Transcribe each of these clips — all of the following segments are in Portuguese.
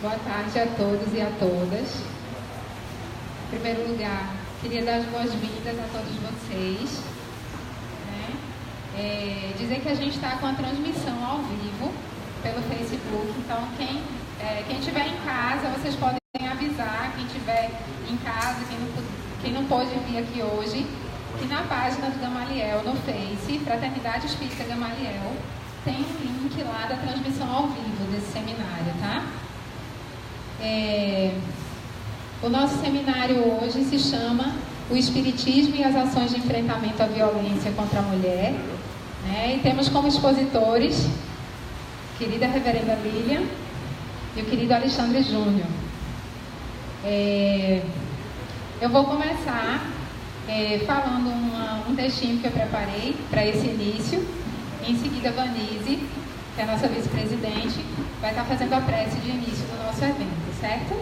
Boa tarde a todos e a todas. Em primeiro lugar, queria dar as boas-vindas a todos vocês. Dizer que a gente está com a transmissão ao vivo pelo Facebook. Então, quem estiver em casa, vocês podem avisar. Quem estiver em casa, quem não pôde vir aqui hoje, que na página do Gamaliel no Face, Fraternidade Espírita Gamaliel, tem um link lá da transmissão ao vivo desse seminário, tá? O nosso seminário hoje se chama O Espiritismo e as Ações de Enfrentamento à Violência contra a Mulher, né? E temos como expositores a querida Reverenda Lilian e o querido Alexandre Júnior. Eu vou começar falando um textinho que eu preparei para esse início. Em seguida, Vanise, que é a nossa vice-presidente, vai estar fazendo a prece de início do nosso evento, certo?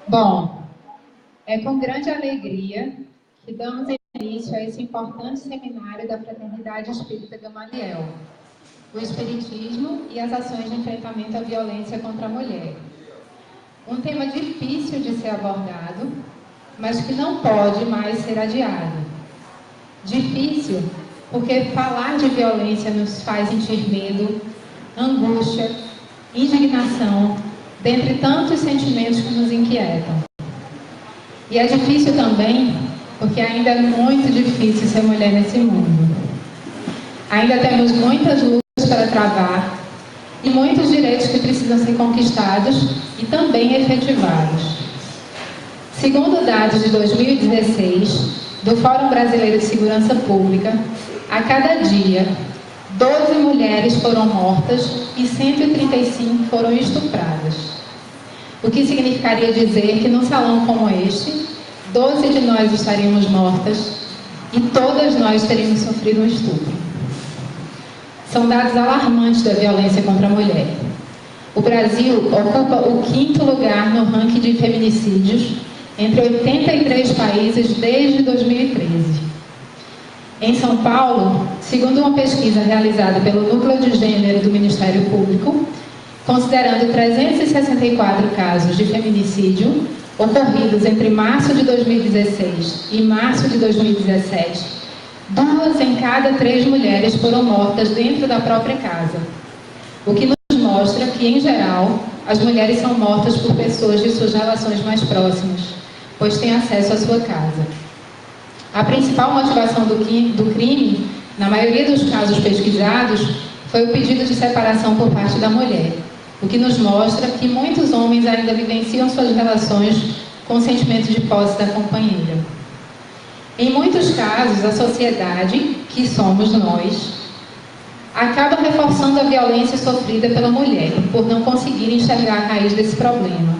Bom, é com grande alegria que damos início a esse importante seminário da Fraternidade Espírita Gamaliel, o Espiritismo e as Ações de Enfrentamento à Violência contra a Mulher. Um tema difícil de ser abordado, mas que não pode mais ser adiado. Difícil porque falar de violência nos faz sentir medo, angústia, indignação, dentre tantos sentimentos que nos inquietam. E é difícil também porque ainda é muito difícil ser mulher nesse mundo. Ainda temos muitas lutas para travar e muitos direitos que precisam ser conquistados e também efetivados. Segundo dados de 2016 do Fórum Brasileiro de Segurança Pública, a cada dia 12 mulheres foram mortas e 135 foram estupradas. O que significaria dizer que num salão como este, 12 de nós estaríamos mortas e todas nós teríamos sofrido um estupro. São dados alarmantes da violência contra a mulher. O Brasil ocupa o 5º lugar no ranking de feminicídios entre 83 países desde 2013. Em São Paulo, segundo uma pesquisa realizada pelo Núcleo de Gênero do Ministério Público, considerando 364 casos de feminicídio ocorridos entre março de 2016 e março de 2017, 2 em cada 3 mulheres foram mortas dentro da própria casa, o que nos mostra que, em geral, as mulheres são mortas por pessoas de suas relações mais próximas, pois têm acesso à sua casa. A principal motivação do crime, na maioria dos casos pesquisados, foi o pedido de separação por parte da mulher, o que nos mostra que muitos homens ainda vivenciam suas relações com o sentimento de posse da companheira. Em muitos casos, a sociedade, que somos nós, acaba reforçando a violência sofrida pela mulher, por não conseguir enxergar a raiz desse problema.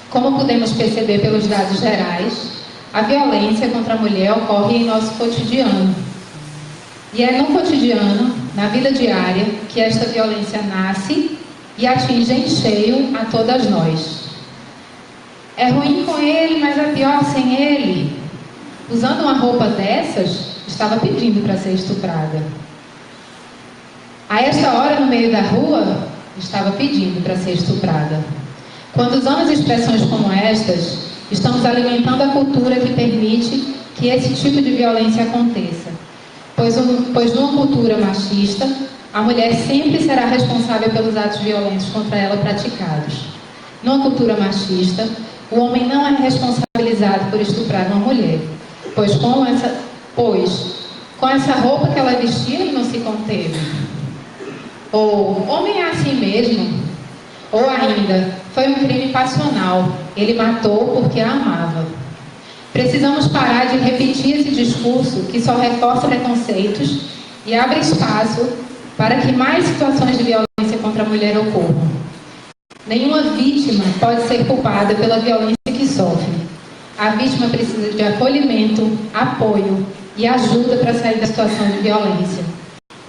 Como podemos perceber pelos dados gerais, a violência contra a mulher ocorre em nosso cotidiano. E é no cotidiano, na vida diária, que esta violência nasce e atinge em cheio a todas nós. É ruim com ele, mas é pior sem ele. Usando uma roupa dessas, estava pedindo para ser estuprada. A esta hora, no meio da rua, estava pedindo para ser estuprada. Quando usamos expressões como estas, estamos alimentando a cultura que permite que esse tipo de violência aconteça. Pois numa cultura machista, a mulher sempre será responsável pelos atos violentos contra ela praticados. Numa cultura machista, o homem não é responsabilizado por estuprar uma mulher, pois com essa roupa que ela vestia, ele não se conteve. Ou, homem é assim mesmo. Ou ainda, foi Foi um crime passional. Ele matou porque a amava. Precisamos parar de repetir esse discurso que só reforça preconceitos e abre espaço para que mais situações de violência contra a mulher ocorram. Nenhuma vítima pode ser culpada pela violência que sofre. A vítima precisa de acolhimento, apoio e ajuda para sair da situação de violência.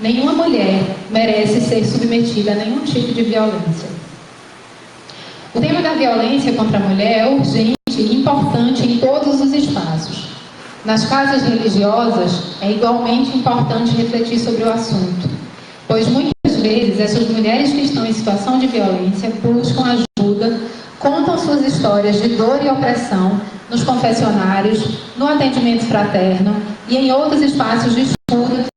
Nenhuma mulher merece ser submetida a nenhum tipo de violência. O tema da violência contra a mulher é urgente e importante em todos os espaços. Nas casas religiosas, é igualmente importante refletir sobre o assunto, pois muitas vezes essas mulheres que estão em situação de violência buscam ajuda, contam suas histórias de dor e opressão nos confessionários, no atendimento fraterno e em outros espaços de escuta.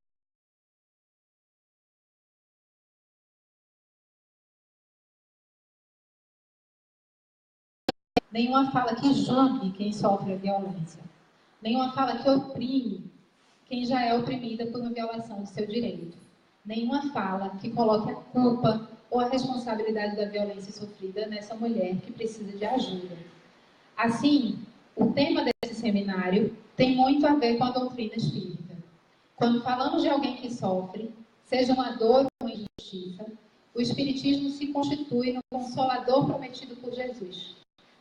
Nenhuma fala que julgue quem sofre a violência. Nenhuma fala que oprime quem já é oprimida por uma violação do seu direito. Nenhuma fala que coloque a culpa ou a responsabilidade da violência sofrida nessa mulher que precisa de ajuda. Assim, o tema desse seminário tem muito a ver com a doutrina espírita. Quando falamos de alguém que sofre, seja uma dor ou uma injustiça, o Espiritismo se constitui no consolador prometido por Jesus,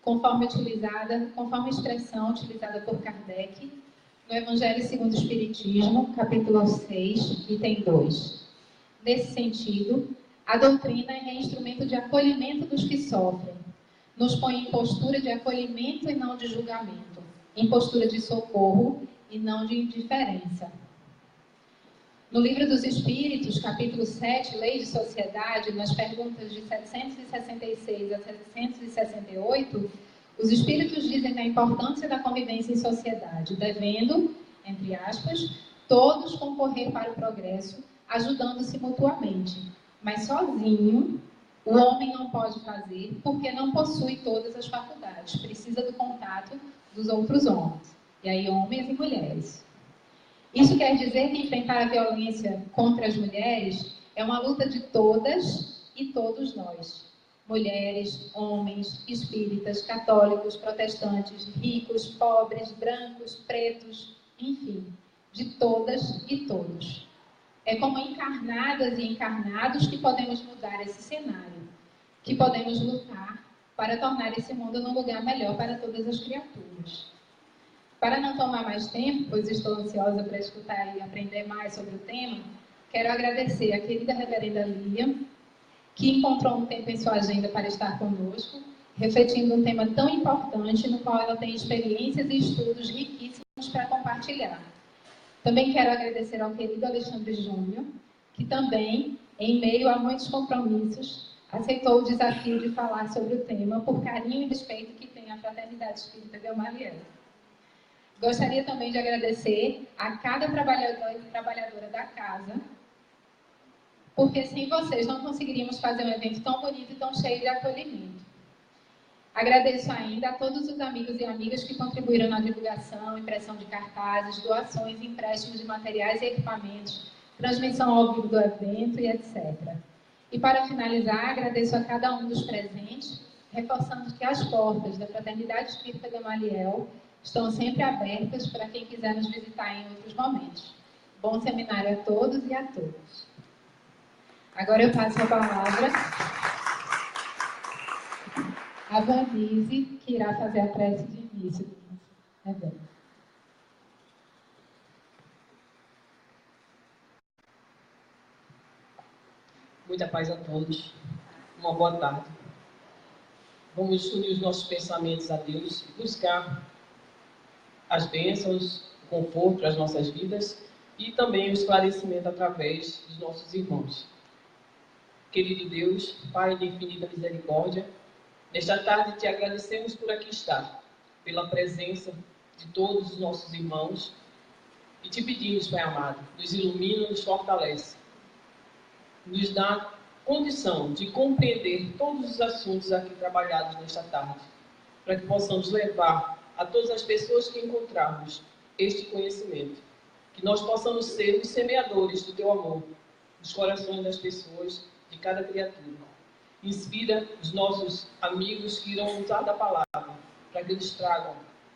conforme a expressão utilizada por Kardec no Evangelho segundo o Espiritismo, capítulo 6, item 2. Nesse sentido, a doutrina é instrumento de acolhimento dos que sofrem, nos põe em postura de acolhimento e não de julgamento, em postura de socorro e não de indiferença. No Livro dos Espíritos, capítulo 7, Lei de Sociedade, nas perguntas de 766 a 768, os Espíritos dizem da importância da convivência em sociedade, devendo, entre aspas, todos concorrer para o progresso, ajudando-se mutuamente. Mas sozinho, o homem não pode fazer porque não possui todas as faculdades, precisa do contato dos outros homens, e aí homens e mulheres. Isso quer dizer que enfrentar a violência contra as mulheres é uma luta de todas e todos nós. Mulheres, homens, espíritas, católicos, protestantes, ricos, pobres, brancos, pretos, enfim, de todas e todos. É como encarnadas e encarnados que podemos mudar esse cenário, que podemos lutar para tornar esse mundo um lugar melhor para todas as criaturas. Para não tomar mais tempo, pois estou ansiosa para escutar e aprender mais sobre o tema, quero agradecer a querida reverenda Lilian, que encontrou um tempo em sua agenda para estar conosco, refletindo um tema tão importante no qual ela tem experiências e estudos riquíssimos para compartilhar. Também quero agradecer ao querido Alexandre Júnior, que também, em meio a muitos compromissos, aceitou o desafio de falar sobre o tema por carinho e respeito que tem a Fraternidade Espírita Gamaliel. Gostaria também de agradecer a cada trabalhador e trabalhadora da casa, porque sem vocês não conseguiríamos fazer um evento tão bonito e tão cheio de acolhimento. Agradeço ainda a todos os amigos e amigas que contribuíram na divulgação, impressão de cartazes, doações, empréstimos de materiais e equipamentos, transmissão ao vivo do evento e etc. E para finalizar, agradeço a cada um dos presentes, reforçando que as portas da Fraternidade Espírita Gamaliel estão sempre abertas para quem quiser nos visitar em outros momentos. Bom seminário a todos e a todas. Agora eu passo a palavra a Vanise, que irá fazer a prece de início do evento. Muita paz a todos. Uma boa tarde. Vamos unir os nossos pensamentos a Deus, buscar as bênçãos, o conforto das nossas vidas e também o esclarecimento através dos nossos irmãos. Querido Deus, Pai de infinita misericórdia, nesta tarde te agradecemos por aqui estar, pela presença de todos os nossos irmãos e te pedimos, Pai amado, nos ilumina, nos fortalece, nos dá condição de compreender todos os assuntos aqui trabalhados nesta tarde, para que possamos levar a todas as pessoas que encontrarmos este conhecimento, que nós possamos ser os semeadores do teu amor nos corações das pessoas, de cada criatura. Inspira os nossos amigos que irão usar da palavra, para que eles tragam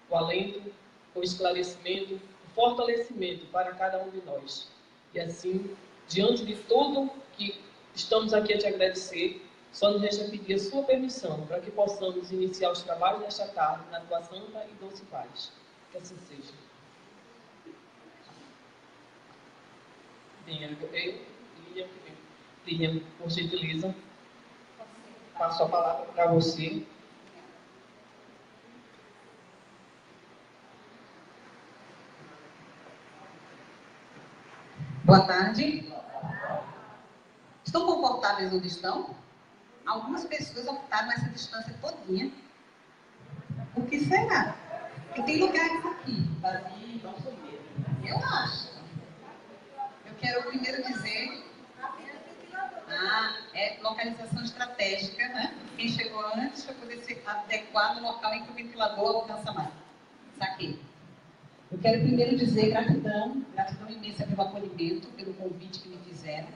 o alento, o esclarecimento, o fortalecimento para cada um de nós. E assim, diante de tudo que estamos aqui a te agradecer, só nos resta pedir a sua permissão para que possamos iniciar os trabalhos desta tarde na tua santa e doce paz. Que assim seja. Lilian, por gentileza, passo a palavra para você. Boa tarde. Estão confortáveis onde estão? Algumas pessoas optaram essa distância todinha. Por que será? Porque tem lugares aqui, vazio, não sou mesmo. Eu acho. Eu quero primeiro dizer... é localização estratégica, né? Quem chegou antes para poder se adequar no local em que o ventilador alcança mais. Saquei. Eu quero primeiro dizer gratidão imensa pelo acolhimento, pelo convite que me fizeram.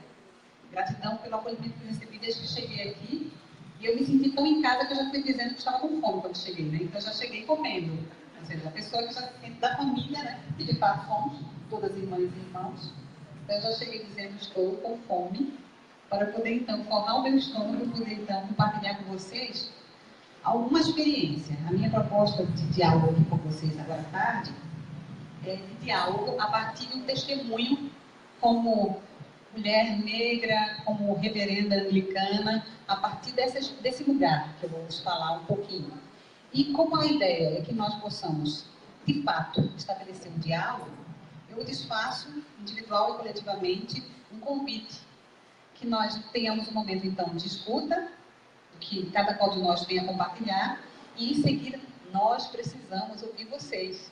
Gratidão pelo acolhimento que eu recebi desde que cheguei aqui. E eu me senti tão em casa que eu já fui dizendo que estava com fome quando cheguei, né? Então eu já cheguei comendo. Ou seja, a pessoa que já se sente da família, né? Que de fato somos, todas irmãs e irmãos. Então eu já cheguei dizendo que estou com fome, para poder então formar o meu estômago e poder então compartilhar com vocês alguma experiência. A minha proposta de diálogo aqui com vocês agora à tarde de diálogo a partir de um testemunho como mulher negra, como reverenda anglicana, a partir desse lugar que eu vou vos falar um pouquinho. E como a ideia é que nós possamos, de fato, estabelecer um diálogo, eu desfaço, individual e coletivamente, um convite que nós tenhamos um momento, então, de escuta, que cada qual de nós venha compartilhar, e em seguida nós precisamos ouvir vocês,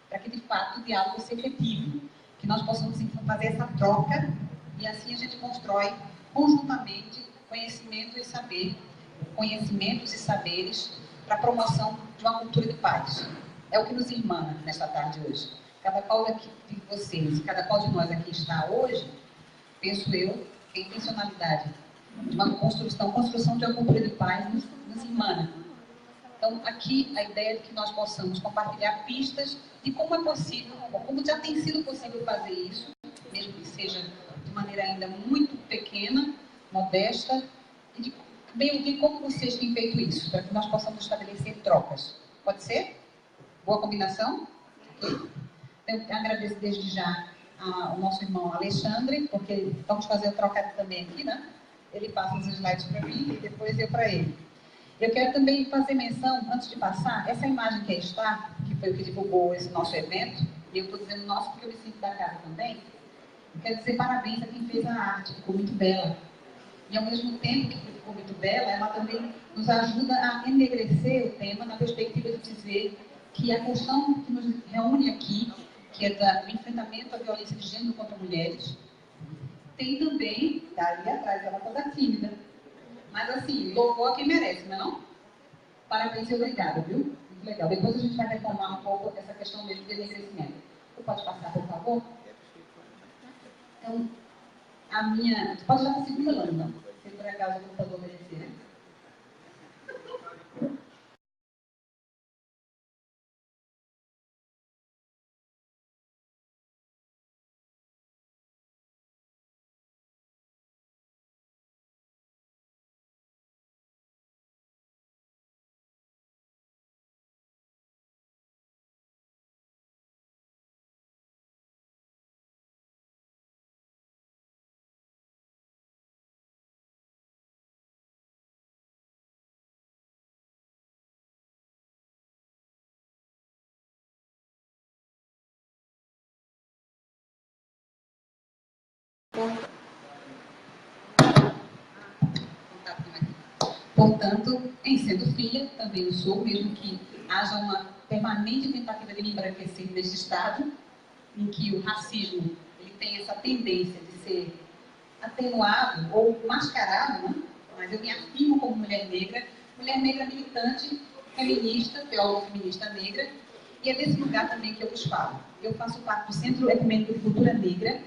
para que de fato o diálogo seja efetivo, que nós possamos então fazer essa troca e assim a gente constrói conjuntamente conhecimento e saber, conhecimentos e saberes para a promoção de uma cultura de paz. É o que nos irmana nesta tarde hoje. Cada qual de vocês, cada qual de nós aqui está hoje, penso eu, que a intencionalidade de uma construção de uma cultura de paz nos irmana. Então, aqui, a ideia é que nós possamos compartilhar pistas de como é possível, ou como já tem sido possível fazer isso, mesmo que seja de maneira ainda muito pequena, modesta, e de bem ouvir como vocês têm feito isso, para que nós possamos estabelecer trocas. Pode ser? Boa combinação? Ok. Eu agradeço desde já ao nosso irmão Alexandre, porque vamos fazer a troca também aqui, né? Ele passa os slides para mim e depois eu para ele. Eu quero também fazer menção, antes de passar, essa imagem que aí está, que foi o que divulgou esse nosso evento, e eu estou dizendo nosso porque eu me sinto da casa também, eu quero dizer parabéns a quem fez a arte, ficou muito bela. E ao mesmo tempo que ficou muito bela, ela também nos ajuda a enegrecer o tema na perspectiva de dizer que a questão que nos reúne aqui, que é do enfrentamento à violência de gênero contra mulheres, tem também, está ali atrás, ela toda tímida, mas assim, louvor a quem merece, não é não? Parabéns e obrigada, viu? Muito legal. Depois a gente vai retomar um pouco essa questão mesmo de enegrecimento. Você pode passar, por favor? Então, a minha... Você pode já para a segunda lâmina, se por acaso o computador merecer, né? Portanto, em sendo filha, também eu sou, mesmo que haja uma permanente tentativa de me embranquecer nesse estado, em que o racismo ele tem essa tendência de ser atenuado ou mascarado, né? Mas eu me afirmo como mulher negra militante, feminista, teóloga feminista negra, e é desse lugar também que eu vos falo. Eu faço parte do Centro Ecumênico de Cultura Negra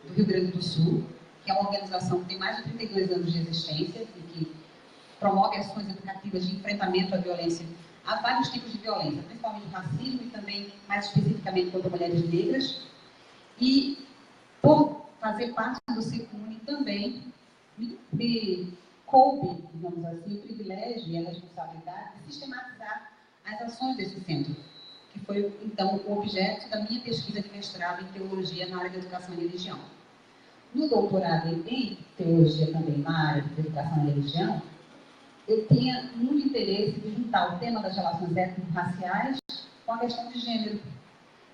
do Rio Grande do Sul, que é uma organização que tem mais de 32 anos de existência e que promove ações educativas de enfrentamento à violência, a vários tipos de violência, principalmente o racismo e também, mais especificamente, contra mulheres negras. E, por fazer parte do Secune, também me coube, digamos assim, o privilégio e a responsabilidade de sistematizar as ações desse centro, que foi, então, o objeto da minha pesquisa de mestrado em Teologia na área de Educação e Religião. No doutorado em Teologia também na área de Educação e Religião, eu tinha muito interesse de juntar o tema das relações étnico-raciais com a questão de gênero,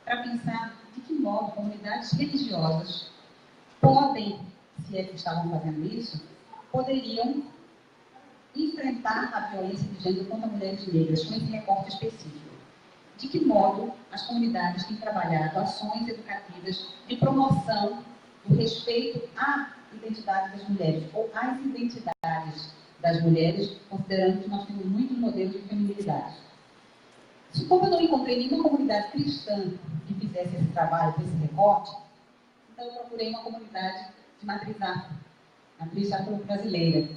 para pensar de que modo comunidades religiosas podem, se é que estavam fazendo isso, poderiam enfrentar a violência de gênero contra mulheres negras, com esse recorte específico. De que modo as comunidades têm trabalhado ações educativas de promoção do respeito à identidade das mulheres, ou às identidades das mulheres, considerando que nós temos muitos modelos de feminilidade. Como eu não encontrei nenhuma comunidade cristã que fizesse esse trabalho, esse recorte, então eu procurei uma comunidade de matriz afro-brasileira.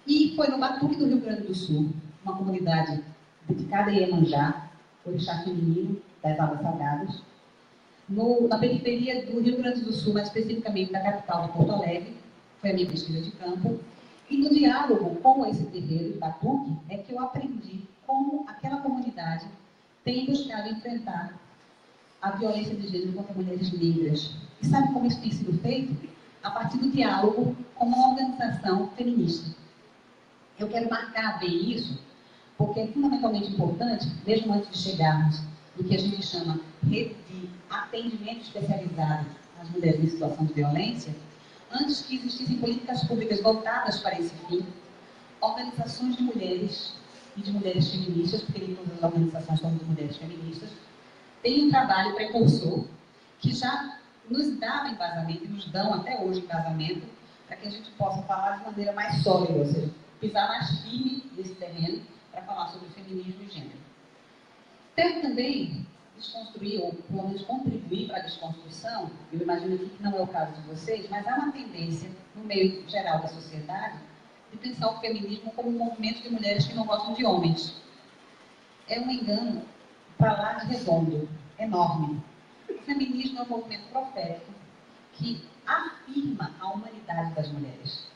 E foi no Batuque do Rio Grande do Sul, uma comunidade dedicada a Iemanjá, orixá feminino das águas salgadas, na periferia do Rio Grande do Sul, mais especificamente da capital de Porto Alegre, foi a minha pesquisa de campo. E no diálogo com esse terreiro de Batuque é que eu aprendi como aquela comunidade tem buscado enfrentar a violência de gênero contra mulheres negras. E sabe como isso tem sido feito? A partir do diálogo com uma organização feminista. Eu quero marcar bem isso, porque é fundamentalmente importante, mesmo antes de chegarmos no que a gente chama rede de atendimento especializado às mulheres em situação de violência, antes que existissem políticas públicas voltadas para esse fim, organizações de mulheres e de mulheres feministas, porque nem todas as organizações são de mulheres feministas, têm um trabalho precursor que já nos dava embasamento e nos dão até hoje embasamento para que a gente possa falar de maneira mais sólida, ou seja, pisar mais firme nesse terreno para falar sobre feminismo e gênero. Quero também desconstruir, ou pelo menos contribuir para a desconstrução, eu imagino aqui que não é o caso de vocês, mas há uma tendência no meio geral da sociedade de pensar o feminismo como um movimento de mulheres que não gostam de homens. É um engano para lá de redondo, enorme. O feminismo é um movimento profético que afirma a humanidade das mulheres.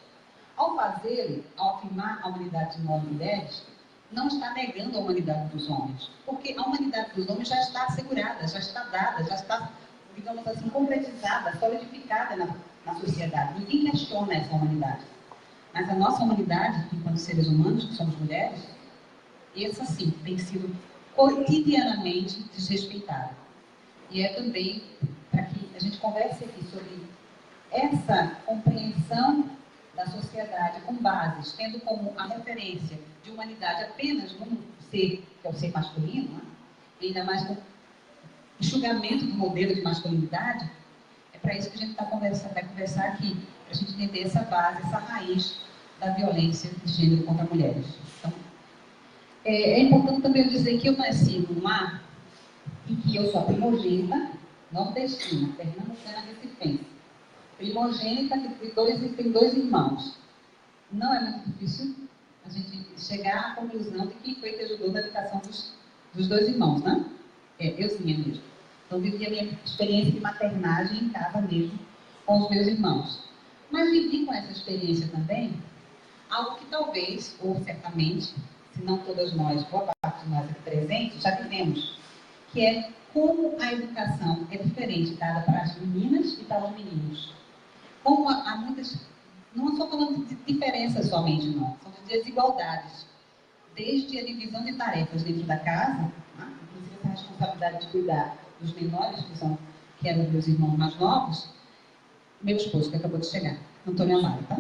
Ao fazê-lo, ao afirmar a humanidade de nós mulheres, não está negando a humanidade dos homens, porque a humanidade dos homens já está assegurada, já está dada, já está, digamos assim, concretizada, solidificada na sociedade. Ninguém questiona essa humanidade. Mas a nossa humanidade, enquanto seres humanos, que somos mulheres, essa sim tem sido cotidianamente desrespeitada. E é também para que a gente converse aqui sobre essa compreensão da sociedade com bases, tendo como a referência de humanidade apenas num ser, que é o ser masculino, né? E ainda mais com enxugamento do modelo de masculinidade, é para isso que a gente vai conversar aqui, para a gente entender essa base, essa raiz da violência de gênero contra mulheres. Então, é importante também dizer que eu nasci num lar em que eu sou a primogênita nordestina, pernambucana recifense. Primogênita que tem dois irmãos. Não é muito difícil a gente chegar à conclusão de quem foi que ajudou na educação dos dois irmãos, né? Euzinha mesmo. Então, vivi a minha experiência de maternagem em casa mesmo, com os meus irmãos. Mas vivi com essa experiência também algo que talvez, ou certamente, se não todas nós, boa parte de nós aqui presentes, já vivemos, que é como a educação é diferente dada para as meninas e para os meninos. Como há muitas, não estou falando de diferenças somente, não, são de desigualdades. Desde a divisão de tarefas dentro da casa, né? Inclusive essa responsabilidade de cuidar dos menores, que eram meus irmãos mais novos, meu esposo, que acabou de chegar, Antônio Amaro, tá?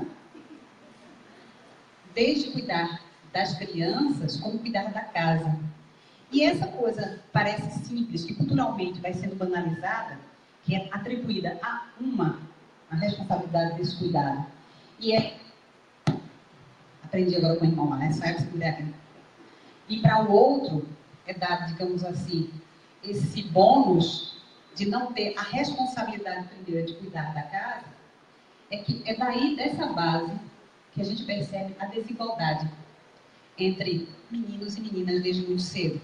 Desde cuidar das crianças, como cuidar da casa. E essa coisa parece simples, que culturalmente vai sendo banalizada, que é atribuída a responsabilidade desse cuidado. E aprendi agora com o irmão, né? Só é que puder. E para o outro, é dado, digamos assim, esse bônus de não ter a responsabilidade primeira de cuidar da casa, é daí, dessa base, que a gente percebe a desigualdade entre meninos e meninas desde muito cedo.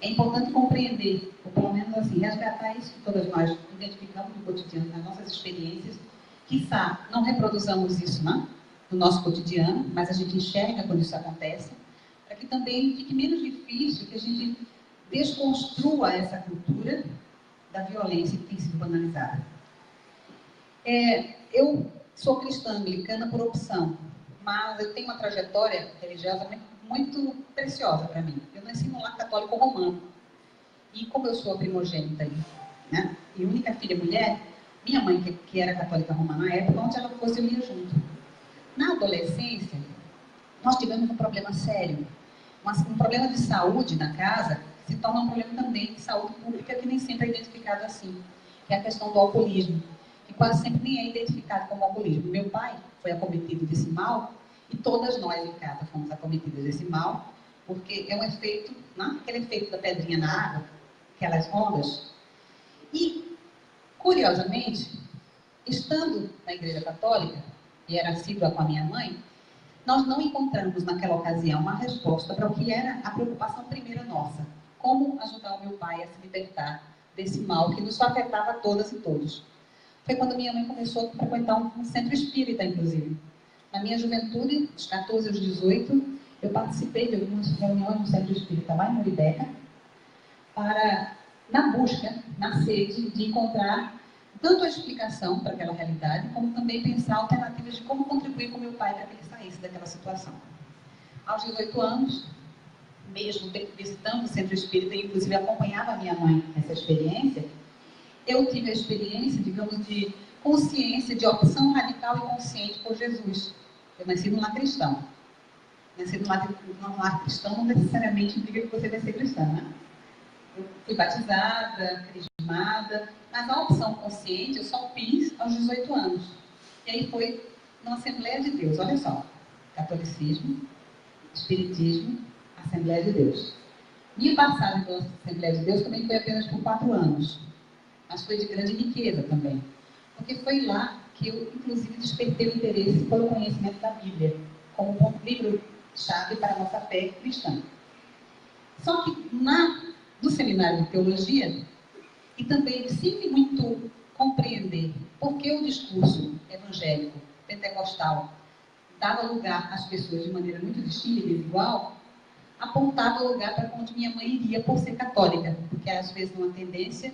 É importante compreender, ou pelo menos assim, resgatar isso que todas nós identificamos no cotidiano, nas nossas experiências. Quizá não reproduzamos isso, não, no nosso cotidiano, mas a gente enxerga quando isso acontece, para que também fique menos difícil que a gente desconstrua essa cultura da violência que tem sido banalizada. Eu sou cristã anglicana por opção, mas eu tenho uma trajetória religiosa muito preciosa para mim. Eu nasci num lar católico romano. E como eu sou a primogênita né, e única filha mulher, minha mãe, que era católica romana na época, onde ela fosse, eu ia junto. Na adolescência, nós tivemos um problema sério. Um problema de saúde na casa, que se torna um problema também de saúde pública, que nem sempre é identificado assim. Que é a questão do alcoolismo, que quase sempre nem é identificado como alcoolismo. Meu pai foi acometido desse mal, e todas nós em casa fomos acometidas desse mal, porque é um efeito, né? Aquele efeito da pedrinha na água, aquelas ondas. E, curiosamente, estando na Igreja Católica, e era assídua com a minha mãe, nós não encontramos naquela ocasião uma resposta para o que era a preocupação primeira nossa. Como ajudar o meu pai a se libertar desse mal que nos afetava a todas e todos. Foi quando minha mãe começou a frequentar um centro espírita, inclusive. Na minha juventude, dos 14 aos 18, eu participei de algumas reuniões no centro espírita lá em Muribeca, na busca, na sede de encontrar tanto a explicação para aquela realidade, como também pensar alternativas de como contribuir com meu pai para que ele saísse daquela situação. Aos 18 anos, mesmo visitando o centro espírita, e inclusive acompanhava a minha mãe nessa experiência, eu tive a experiência, digamos, de consciência, de opção radical e consciente por Jesus. Eu nasci num lar cristão. Nascer num lar cristão não necessariamente implica que você vai ser cristã, né? Eu fui batizada, crismada, mas a opção consciente eu só fiz aos 18 anos. E aí foi na Assembleia de Deus, olha só. Catolicismo, Espiritismo, Assembleia de Deus. Minha passagem pela Assembleia de Deus também foi apenas por 4 anos. Mas foi de grande riqueza também. Porque foi lá que eu, inclusive, despertei o interesse pelo conhecimento da Bíblia, como um livro-chave para a nossa fé cristã. Só que no seminário de teologia, e também sempre muito compreender por que o discurso evangélico, pentecostal, dava lugar às pessoas de maneira muito distinta e desigual, apontava o lugar para onde minha mãe iria por ser católica, porque às vezes uma tendência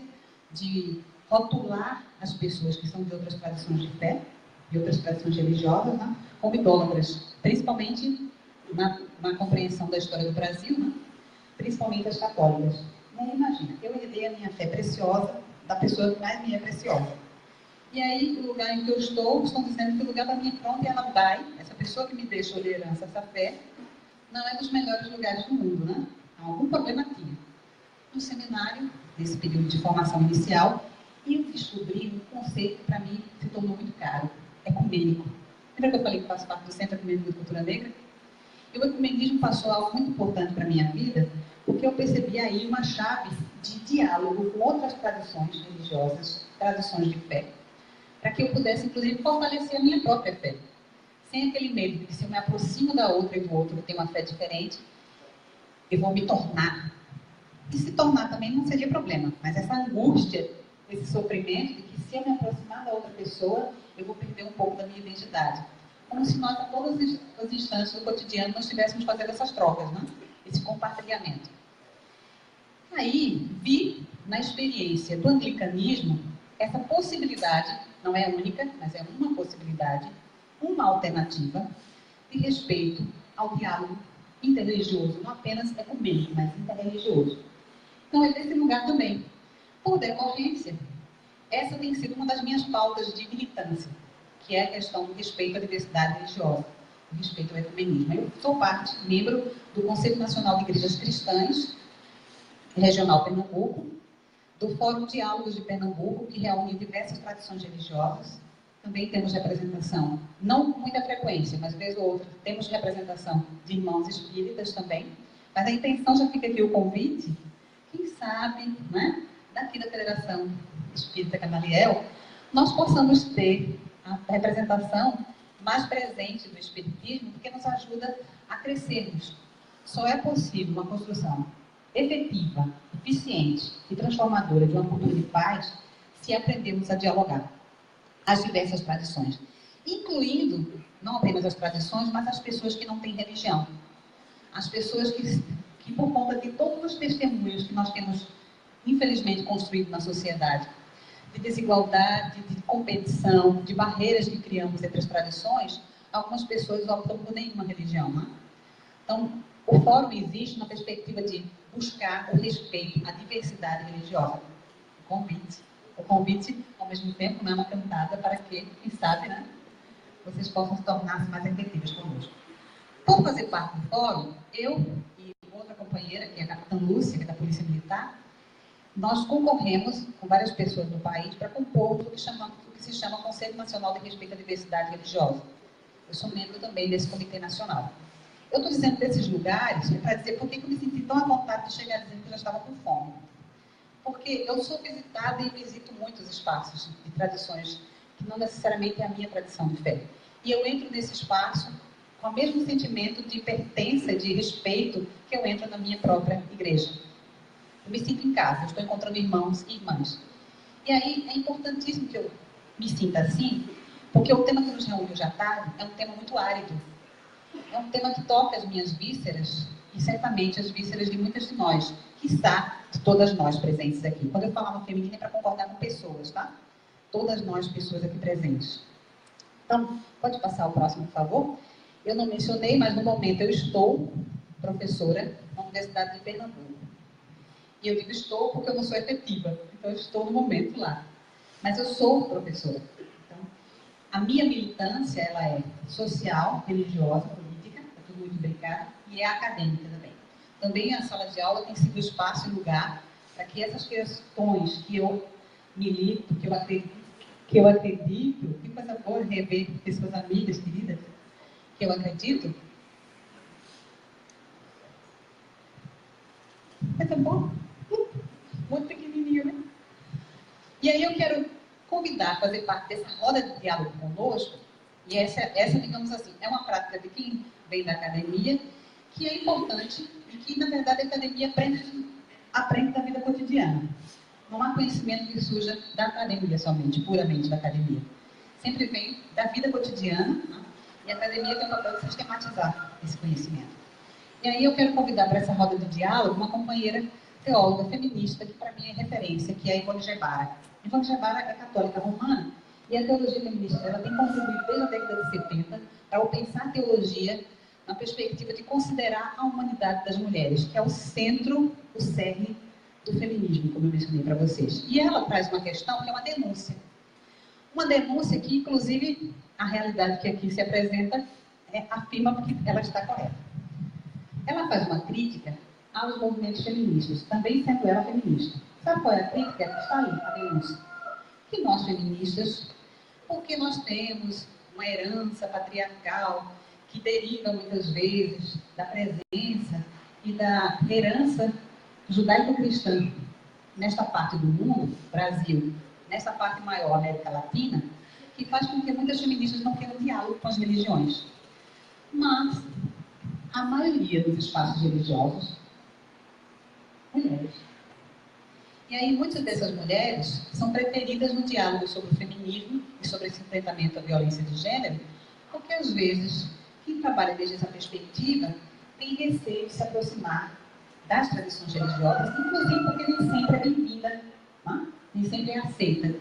de rotular as pessoas que são de outras tradições de fé, de outras tradições religiosas, né, como idólatras, principalmente na compreensão da história do Brasil, né, principalmente as católicas. E aí, imagina, eu herdei a minha fé preciosa da pessoa que mais me é preciosa. E aí, o lugar em que eu estão dizendo que o lugar da minha pronta ela vai, essa pessoa que me deixou de herança essa fé, não é dos melhores lugares do mundo, né? Algum problema tinha. No seminário, nesse período de formação inicial, eu descobri um conceito que para mim se tornou muito caro, ecumênico. Lembra que eu falei que faço parte do Centro Ecumênico de Cultura Negra? E o ecumenismo passou algo muito importante para a minha vida, porque eu percebi aí uma chave de diálogo com outras tradições religiosas, tradições de fé, para que eu pudesse, inclusive, fortalecer a minha própria fé. Sem aquele medo de que se eu me aproximo da outra e do outro que tem uma fé diferente, eu vou me tornar. E se tornar também não seria problema, mas essa angústia, esse sofrimento de que se eu me aproximar da outra pessoa, eu vou perder um pouco da minha identidade. Como se nós, a todas as instâncias do cotidiano, nós estivéssemos fazendo essas trocas, né? Esse compartilhamento. Aí, vi na experiência do anglicanismo essa possibilidade, não é única, mas é uma possibilidade, uma alternativa de respeito ao diálogo interreligioso, não apenas ecumênico, mas interreligioso. Então, é desse lugar também. Por decorrência, essa tem sido uma das minhas pautas de militância, que é a questão do respeito à diversidade religiosa, do respeito ao ecumenismo. Eu sou membro do Conselho Nacional de Igrejas Cristãs, Regional Pernambuco, do Fórum Diálogos de Pernambuco, que reúne diversas tradições religiosas. Também temos representação, não com muita frequência, mas vez ou outra, temos representação de irmãos espíritas também. Mas a intenção, já fica aqui o convite, quem sabe, né, daqui da Federação Espírita Gamaliel, nós possamos ter a representação mais presente do espiritismo, porque nos ajuda a crescermos. Só é possível uma construção efetiva, eficiente e transformadora de uma cultura de paz se aprendermos a dialogar as diversas tradições, incluindo não apenas as tradições, mas as pessoas que não têm religião. As pessoas que por conta de todos os testemunhos que nós temos, infelizmente, construído na sociedade, de desigualdade, de competição, de barreiras que criamos entre as tradições, algumas pessoas optam por nenhuma religião. Né? Então, o fórum existe na perspectiva de buscar o respeito à diversidade religiosa. O convite, ao mesmo tempo, não é uma cantada para que, quem sabe, né, vocês possam se tornar mais efetivos conosco. Por fazer parte do fórum, eu e outra companheira, que é a Capitã Lúcia, que é da Polícia Militar, nós concorremos com várias pessoas do país para compor o que se chama Conselho Nacional de Respeito à Diversidade Religiosa. Eu sou membro também desse Comitê Nacional. Eu estou dizendo desses lugares para dizer por que eu me senti tão à vontade de chegar dizendo que eu já estava com fome. Porque eu sou visitada e visito muitos espaços de tradições que não necessariamente é a minha tradição de fé. E eu entro nesse espaço com o mesmo sentimento de pertença, de respeito, que eu entro na minha própria igreja. Eu me sinto em casa, eu estou encontrando irmãos e irmãs. E aí é importantíssimo que eu me sinta assim, porque o tema que nos reúne hoje à tarde é um tema muito árido. É um tema que toca as minhas vísceras, e certamente as vísceras de muitas de nós, quiçá de todas nós presentes aqui. Quando eu falar no feminino é para concordar com pessoas, tá? Todas nós, pessoas aqui presentes. Então, pode passar o próximo, por favor? Eu não mencionei, mas no momento eu estou professora na Universidade de Pernambuco. E eu digo estou porque eu não sou efetiva, então eu estou no momento lá. Mas eu sou professora. Então, a minha militância, ela é social, religiosa, política, é tudo muito brincado, e é acadêmica também. Também a sala de aula tem sido espaço e lugar para que essas questões que eu milito, que eu acredito, que coisa boa rever pessoas amigas, queridas, que eu acredito, é tão bom, muito pequenininho, né? E aí eu quero convidar a fazer parte dessa roda de diálogo conosco, e essa, digamos assim, é uma prática de quem vem da academia, que é importante e que, na verdade, a academia aprende da vida cotidiana. Não há conhecimento que surja da academia somente, puramente da academia. Sempre vem da vida cotidiana, né? E a academia tem o papel de sistematizar esse conhecimento. E aí eu quero convidar para essa roda de diálogo uma companheira teóloga feminista, que para mim é referência, que é a Ivone Gebara. Ivone Gebara é católica romana, e a teologia feminista ela tem contribuído desde a década de 70 para eu pensar a teologia na perspectiva de considerar a humanidade das mulheres, que é o centro, o cerne do feminismo, como eu mencionei para vocês. E ela traz uma questão que é uma denúncia. Uma denúncia que, inclusive, a realidade que aqui se apresenta afirma que ela está correta. Ela faz uma crítica aos movimentos feministas, também sendo ela feminista. Sabe qual é a crítica? Que está ali, a denúncia. Que nós feministas, porque nós temos uma herança patriarcal que deriva muitas vezes da presença e da herança judaico-cristã nesta parte do mundo, Brasil, nessa parte maior, América Latina, que faz com que muitas feministas não queiram diálogo com as religiões. Mas a maioria dos espaços religiosos, mulheres. E aí muitas dessas mulheres são preferidas no diálogo sobre o feminismo e sobre esse enfrentamento à violência de gênero, porque às vezes quem trabalha desde essa perspectiva tem receio de se aproximar das tradições religiosas, inclusive porque nem sempre é bem-vinda, né? Nem sempre é aceita.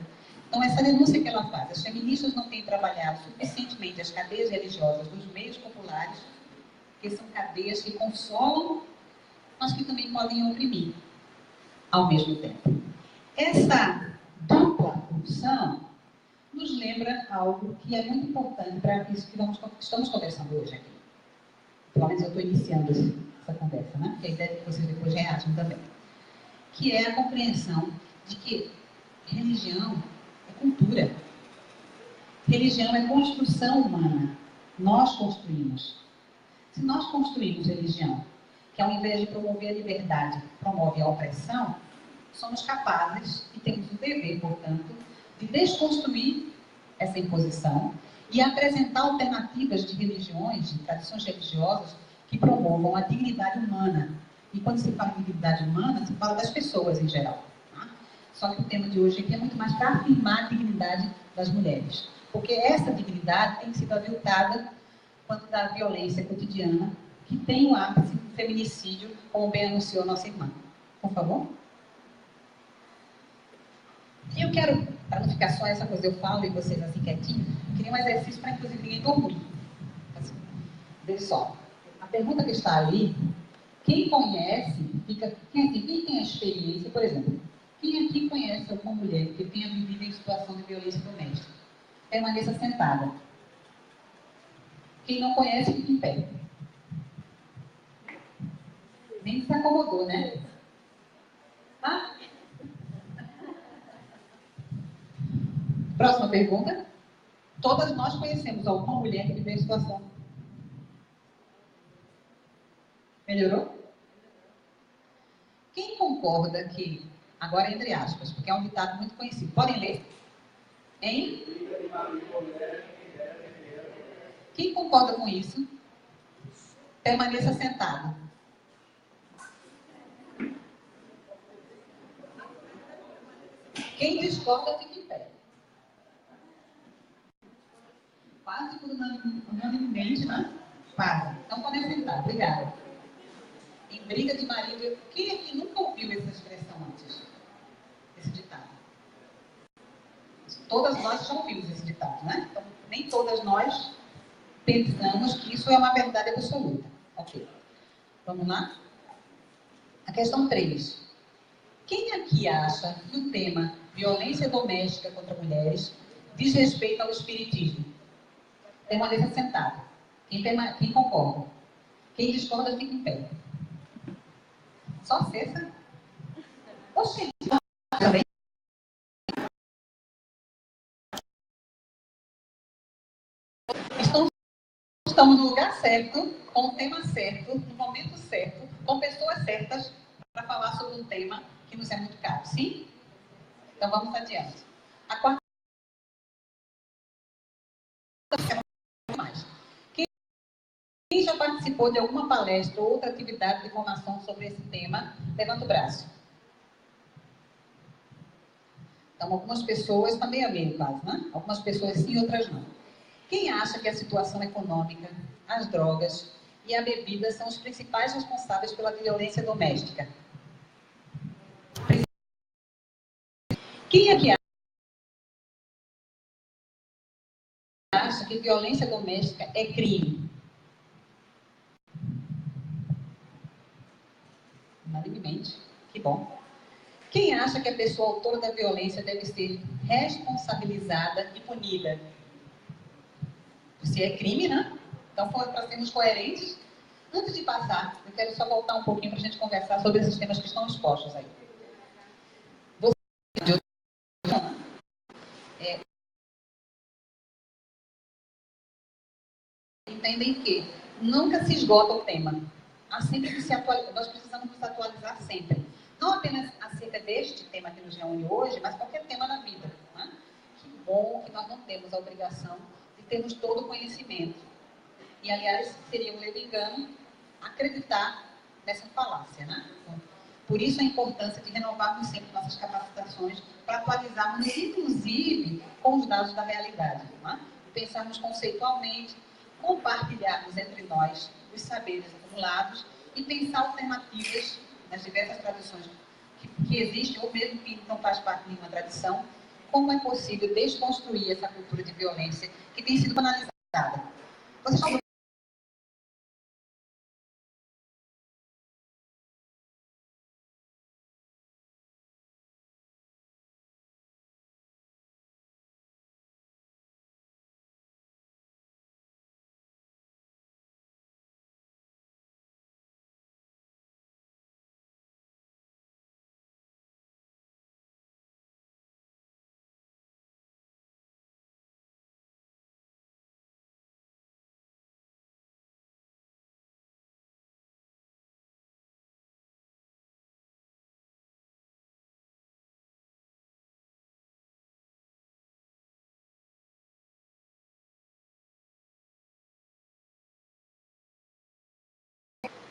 Então essa denúncia que ela faz, as feministas não têm trabalhado suficientemente as cadeias religiosas dos meios populares, que são cadeias que consolam, mas que também podem oprimir ao mesmo tempo. Essa dupla função nos lembra algo que é muito importante para isso que estamos conversando hoje aqui. Pelo menos eu estou iniciando essa conversa, né? Porque a ideia é que vocês depois reajam também. Que é a compreensão de que religião é cultura. Religião é construção humana. Nós construímos. Se nós construímos religião, que ao invés de promover a liberdade, promove a opressão, somos capazes, e temos o dever, portanto, de desconstruir essa imposição e apresentar alternativas de religiões, de tradições religiosas que promovam a dignidade humana. E quando se fala em dignidade humana, se fala das pessoas em geral. Tá? Só que o tema de hoje aqui é muito mais para afirmar a dignidade das mulheres. Porque essa dignidade tem sido aviltada quanto da violência cotidiana, que tem o ápice do feminicídio, como bem anunciou nossa irmã. Por favor. E eu quero, para não ficar só essa coisa eu falo e vocês assim quietinhos, queria um exercício para inclusive ninguém dormir. Assim, veja só. A pergunta que está ali, quem conhece, quem tem a experiência, por exemplo, quem aqui conhece alguma mulher que tenha vivido em situação de violência doméstica? Permaneça sentada. Quem não conhece, fica em pé. Nem se acomodou, né? Tá? Próxima pergunta. Todas nós conhecemos alguma mulher que viveu em situação. Melhorou? Quem concorda que, agora entre aspas, porque é um ditado muito conhecido, podem ler? Hein? Quem concorda com isso? Permaneça sentado. Quem discorda, fica em pé. Quase por unanimemente, né? Quase. Então podem sentar. Obrigada. Em briga de marido, quem aqui nunca ouviu essa expressão antes? Esse ditado. Todas nós já ouvimos esse ditado, né? Então, nem todas nós pensamos que isso é uma verdade absoluta. Ok. Vamos lá? A questão 3. Quem aqui acha que o tema violência doméstica contra mulheres diz respeito ao espiritismo? Permaneça sentado. Quem concorda? Quem discorda, fica em pé. Só cessa. Oxê, também. Estamos no lugar certo, com o tema certo, no momento certo, com pessoas certas, para falar sobre um tema que nos é muito caro. Sim? Então vamos adiante. A quarta mais. Quem já participou de alguma palestra ou outra atividade de formação sobre esse tema, levanta o braço. Então, algumas pessoas, está meio a meio quase, né? Algumas pessoas sim, outras não. Quem acha que a situação econômica, as drogas e a bebida são os principais responsáveis pela violência doméstica? Quem aqui acha que violência doméstica é crime? Unanimemente. Que bom. Quem acha que a pessoa autora da violência deve ser responsabilizada e punida? Se é crime, né? Então, para sermos coerentes, antes de passar, eu quero só voltar um pouquinho para a gente conversar sobre esses temas que estão expostos aí. Vocês entendem que nunca se esgota o tema. Há sempre que se atualizar, nós precisamos nos atualizar sempre. Não apenas acerca deste tema que nos reúne hoje, mas qualquer tema na vida. Né? Que bom que nós não temos a obrigação de termos todo o conhecimento. E, aliás, seria um leve engano acreditar nessa falácia. Né? Por isso a importância de renovarmos sempre nossas capacitações para atualizarmos, inclusive, com os dados da realidade. Né? Pensarmos conceitualmente, compartilharmos entre nós os saberes acumulados e pensar alternativas nas diversas tradições que existem, ou mesmo que não faz parte de nenhuma tradição, como é possível desconstruir essa cultura de violência que tem sido banalizada. Vocês estão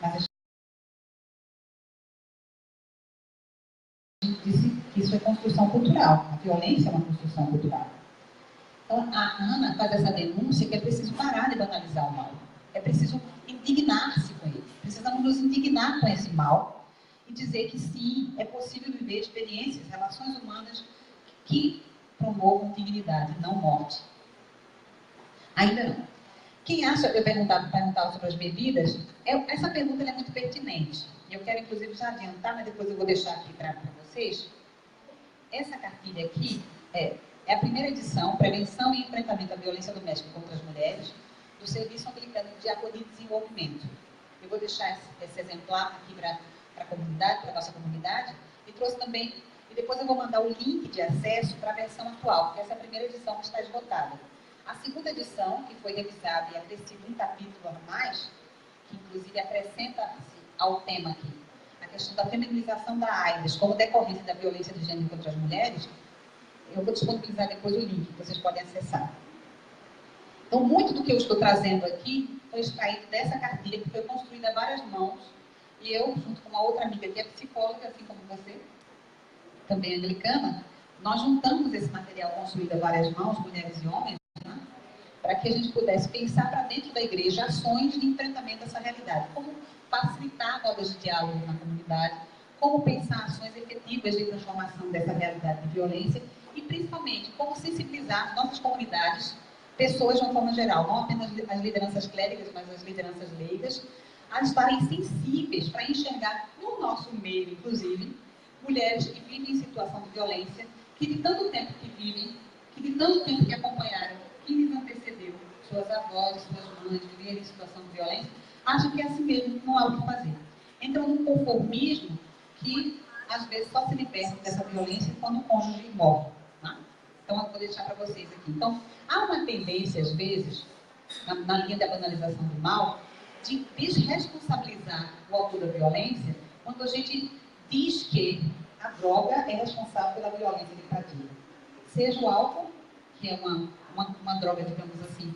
Mas a gente disse que isso é construção cultural. A violência é uma construção cultural. Então, a Ana faz essa denúncia que é preciso parar de banalizar o mal. É preciso indignar-se com ele. Precisamos nos indignar com esse mal e dizer que sim, é possível viver experiências, relações humanas que promovam dignidade, não morte. Ainda não. Quem acha, eu perguntava sobre as bebidas, essa pergunta é muito pertinente. Eu quero, inclusive, já adiantar, mas depois eu vou deixar aqui para vocês. Essa cartilha aqui é a primeira edição, Prevenção e Enfrentamento à Violência Doméstica contra as Mulheres, do Serviço Anglicano de Diaconia e Desenvolvimento. Eu vou deixar esse exemplar aqui para a comunidade, para a nossa comunidade, e trouxe também, e depois eu vou mandar o link de acesso para a versão atual, porque essa é a primeira edição que está esgotada. A segunda edição, que foi revisada e acrescido um capítulo a mais, que inclusive acrescenta ao tema aqui, a questão da feminilização da AIDS como decorrência da violência de gênero contra as mulheres, eu vou disponibilizar depois o link, que vocês podem acessar. Então, muito do que eu estou trazendo aqui foi extraído dessa cartilha, que foi construída a várias mãos, e eu, junto com uma outra amiga que é psicóloga, assim como você, também anglicana, nós juntamos esse material construído a várias mãos, mulheres e homens, né, para que a gente pudesse pensar para dentro da igreja ações de enfrentamento a essa realidade, como facilitar rodas de diálogo na comunidade, como pensar ações efetivas de transformação dessa realidade de violência e, principalmente, como sensibilizar as nossas comunidades, pessoas de uma forma geral, não apenas as lideranças cléricas, mas as lideranças leigas, a estarem sensíveis para enxergar no nosso meio, inclusive, mulheres que vivem em situação de violência, que de tanto tempo que vivem, que de tanto tempo que acompanharam, que lhes antecedeu, suas avós, suas mães, viverem em situação de violência, acham que é assim mesmo, não há o que fazer. Entram num conformismo que, às vezes, só se liberta dessa violência quando o cônjuge morre. Tá? Então, eu vou deixar para vocês aqui. Então, há uma tendência, às vezes, na linha da banalização do mal, de desresponsabilizar o autor da violência quando a gente diz que a droga é responsável pela violência que pratica. Seja o álcool, que é uma droga, digamos assim,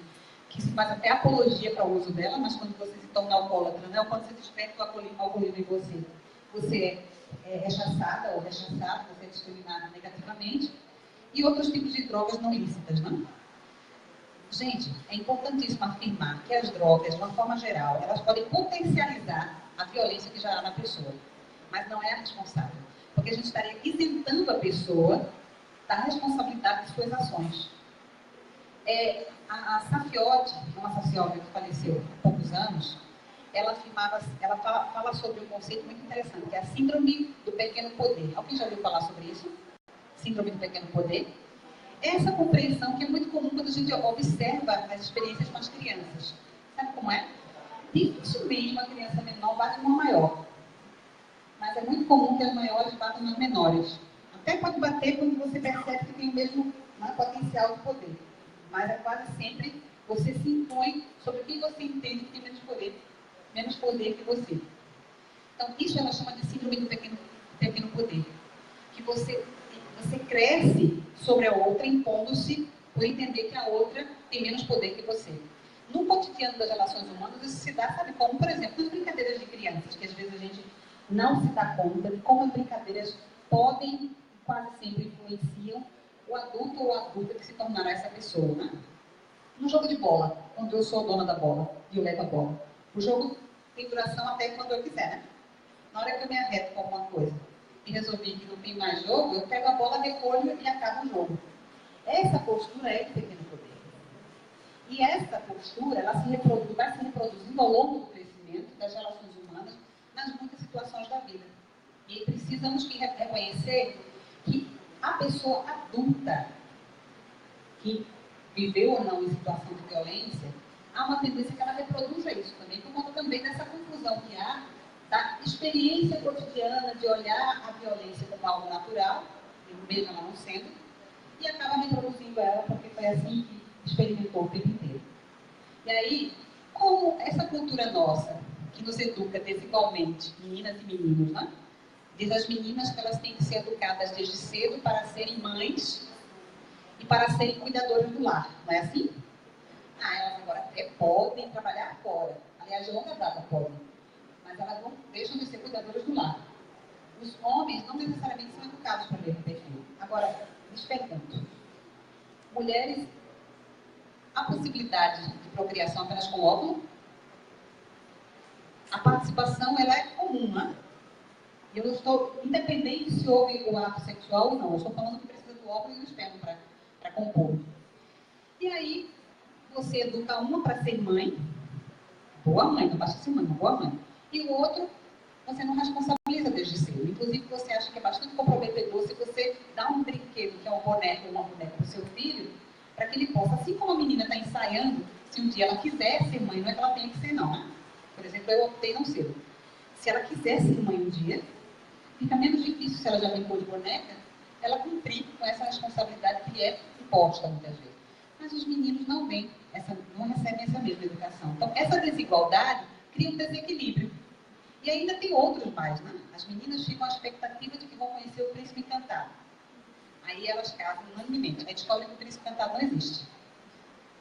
que se faz até apologia para o uso dela, mas quando você se torna alcoólatra, né, ou quando você desperta o alcoolismo em você, você é rechaçada ou rechaçado, você é discriminada negativamente, e outros tipos de drogas não lícitas, né? Gente, é importantíssimo afirmar que as drogas, de uma forma geral, elas podem potencializar a violência que já há na pessoa, mas não é a responsável, porque a gente estaria isentando a pessoa da responsabilidade de suas ações. A Safiotti, uma socióloga que faleceu há poucos anos, ela fala sobre um conceito muito interessante, que é a síndrome do pequeno poder. Alguém já ouviu falar sobre isso? Síndrome do pequeno poder? Essa compreensão que é muito comum quando a gente observa as experiências com as crianças. Sabe como é? Dificilmente uma criança menor bate uma maior. Mas é muito comum que as maiores batam nas menores. Até pode bater quando você percebe que tem o mesmo potencial de poder. Mas é quase sempre você se impõe sobre quem você entende que tem menos poder que você. Então, isso ela chama de síndrome do pequeno poder. Que você cresce sobre a outra, impondo-se por entender que a outra tem menos poder que você. No cotidiano das relações humanas, isso se dá, sabe como? Por exemplo, nas brincadeiras de crianças, que às vezes a gente não se dá conta de como as brincadeiras podem, quase sempre influenciam, o adulto ou a adulta que se tornará essa pessoa, né? No jogo de bola, quando eu sou a dona da bola e eu levo a bola. O jogo tem duração até quando eu quiser, né? Na hora que eu me arreto com alguma coisa e resolvi que não tem mais jogo, eu pego a bola, recolho e acabo o jogo. Essa postura é de pequeno poder. E essa postura, ela vai se reproduzindo ao longo do crescimento das relações humanas nas muitas situações da vida. E precisamos reconhecer que a pessoa adulta que viveu ou não em situação de violência, há uma tendência que ela reproduza isso também, por conta também dessa confusão que há da experiência cotidiana de olhar a violência como algo natural, mesmo ela não sendo, e acaba reproduzindo ela porque foi assim que experimentou o tempo inteiro. E aí, como essa cultura nossa, que nos educa desigualmente, meninas e meninos, né? Diz às meninas que elas têm que ser educadas desde cedo para serem mães e para serem cuidadoras do lar, não é assim? Elas agora até podem trabalhar fora. Aliás, de longa data podem. mas elas não deixam de ser cuidadoras do lar. Os homens não necessariamente são educados para ler o perfil. Agora, lhes pergunto, mulheres, há possibilidade de procriação apenas com óvulo? A participação, ela é comum, né? Eu não estou, independente se houve o ato sexual ou não, eu estou falando que precisa do óvulo e do esperma para compor. E aí, você educa uma para ser mãe, boa mãe, não basta ser mãe, uma boa mãe. E o outro, você não responsabiliza desde cedo. Inclusive, você acha que é bastante comprometedor se você dá um brinquedo, que é um boneco ou uma boneca para o seu filho, para que ele possa, assim como a menina está ensaiando, se um dia ela quiser ser mãe, não é que ela tenha que ser, não, né? Por exemplo, eu optei não ser. Se ela quiser ser mãe um dia, fica menos difícil, se ela já brincou de boneca, ela cumprir com essa responsabilidade que lhe é imposta muitas vezes. Mas os meninos não vêm, não recebem essa mesma educação. Então, essa desigualdade cria um desequilíbrio. E ainda tem outros mais, né? As meninas ficam à expectativa de que vão conhecer o príncipe encantado. Aí elas casam unanimemente. Aí descobrem que o príncipe encantado não existe.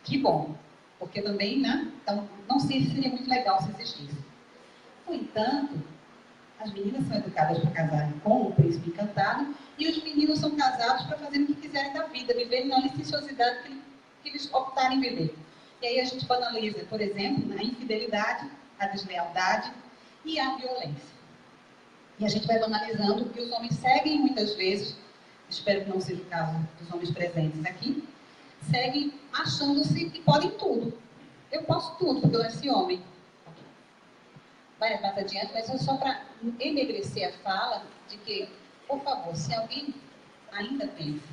Que bom, porque também, né? Então, não sei se seria muito legal se existisse. No entanto, as meninas são educadas para casarem com o príncipe encantado e os meninos são casados para fazerem o que quiserem da vida, viverem na licenciosidade que eles optarem viver. E aí a gente banaliza, por exemplo, a infidelidade, a deslealdade e a violência. E a gente vai banalizando que os homens seguem muitas vezes, espero que não seja o caso dos homens presentes aqui, seguem achando-se que podem tudo. Eu posso tudo, porque eu nasci homem. Vai mais adiante, mas é só para enegrecer a fala de que, por favor, se alguém ainda pensa,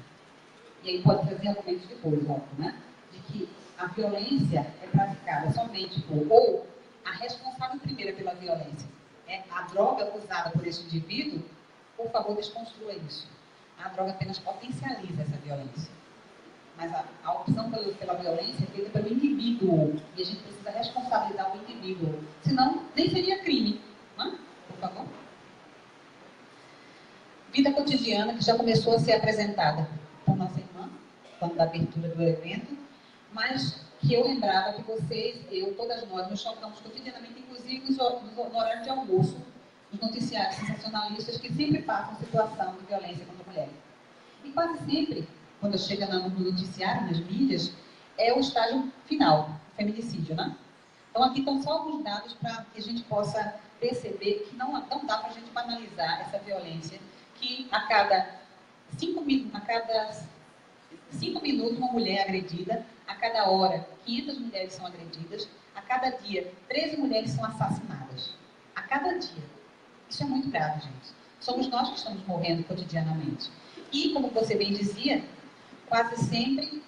e aí pode trazer argumentos depois, óbvio, né? De que a violência é praticada somente por, ou a responsável primeira pela violência é a droga usada por esse indivíduo, por favor, desconstrua isso. A droga apenas potencializa essa violência. Mas a opção pela violência é feita pelo indivíduo. E a gente precisa responsabilizar o indivíduo. Senão, nem seria crime. Né? Por favor. Vida cotidiana, que já começou a ser apresentada por nossa irmã, quando da abertura do evento, mas que eu lembrava que vocês, eu, todas nós, nos chocamos cotidianamente, inclusive no horário de almoço, nos noticiários sensacionalistas que sempre passam situação de violência contra a mulher. E quase sempre, quando chega no noticiário, nas mídias, é o estágio final, o feminicídio, né? Então aqui estão só alguns dados para que a gente possa perceber que não dá para a gente banalizar essa violência, que a cada 5 minutos uma mulher é agredida, a cada hora 500 mulheres são agredidas, a cada dia 13 mulheres são assassinadas. A cada dia. Isso é muito grave, gente. Somos nós que estamos morrendo cotidianamente. E, como você bem dizia, quase sempre,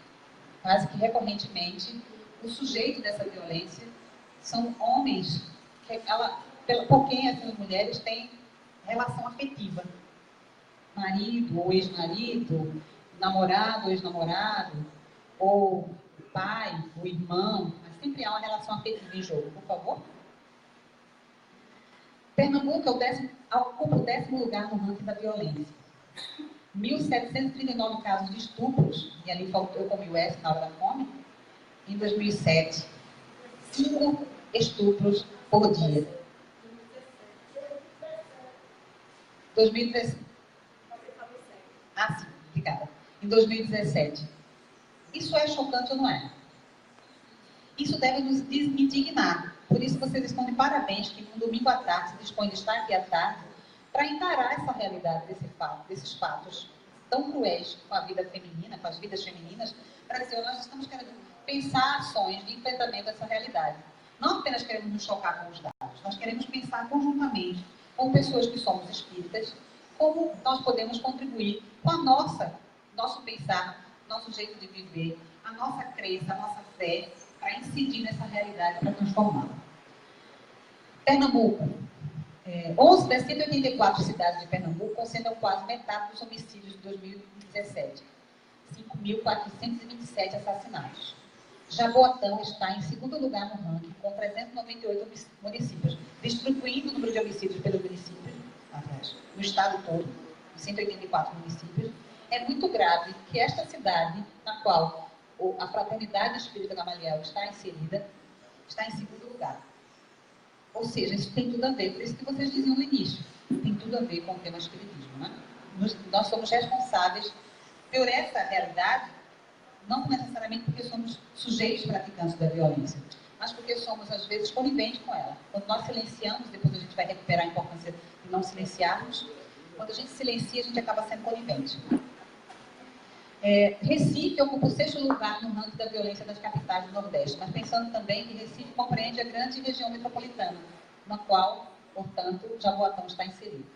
quase que recorrentemente, o sujeito dessa violência são homens por quem essas mulheres têm relação afetiva. Marido ou ex-marido, namorado ou ex-namorado, ou pai ou irmão, mas sempre há uma relação afetiva em jogo, por favor. Pernambuco ocupa o 10º lugar no ranking da violência. 1.739 casos de estupros, e ali faltou, eu comi o S na hora da fome, em 2007. 5 estupros por dia. 2017. Ah, sim, obrigada. Em 2017. Isso é chocante ou não é? Isso deve nos indignar. Por isso vocês estão de parabéns que no domingo à tarde se dispõem de estar aqui à tarde para encarar essa realidade desses fatos tão cruéis com a vida feminina, com as vidas femininas, para dizer, nós estamos querendo pensar ações de enfrentamento a essa realidade. Não apenas queremos nos chocar com os dados, nós queremos pensar conjuntamente com pessoas que somos espíritas, como nós podemos contribuir com a nosso pensar, nosso jeito de viver, a nossa crença, a nossa fé, para incidir nessa realidade, para transformá-la. Pernambuco. 11 das 184 cidades de Pernambuco concentram quase metade dos homicídios de 2017. 5.427 assassinatos. Jaboatão está em 2º lugar no ranking, com 398 municípios, distribuindo o número de homicídios pelos municípios, no estado todo, 184 municípios. É muito grave que esta cidade, na qual a Fraternidade Espírita Gamaliel está inserida, está em 2º lugar. Ou seja, isso tem tudo a ver, por isso que vocês diziam no início, tem tudo a ver com o tema espiritismo, né? Nós somos responsáveis por essa realidade, não necessariamente porque somos sujeitos praticantes da violência, mas porque somos, às vezes, coniventes com ela. Quando nós silenciamos, depois a gente vai recuperar a importância de não silenciarmos, quando a gente silencia, a gente acaba sendo conivente. Recife ocupa o 6º lugar no ranking da violência das capitais do Nordeste, mas pensando também que Recife compreende a grande região metropolitana, na qual, portanto, Jaboatão está inserido.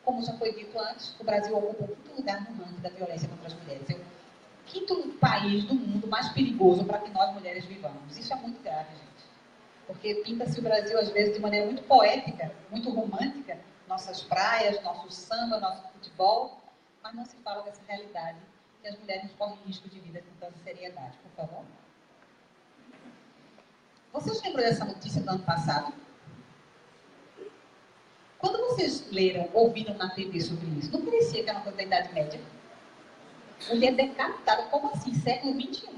Como já foi dito antes, o Brasil ocupa o 5º lugar no ranking da violência contra as mulheres. É o 5º país do mundo mais perigoso para que nós mulheres vivamos. Isso é muito grave, gente. Porque pinta-se o Brasil, às vezes, de maneira muito poética, muito romântica, nossas praias, nosso samba, nosso futebol, mas não se fala dessa realidade, que as mulheres correm risco de vida com tanta seriedade. Por favor. Vocês lembram dessa notícia do ano passado? Quando vocês leram, ouviram na TV sobre isso, não parecia que era uma coisa da Idade Média? Mulher decapitada, como assim? Século XXI.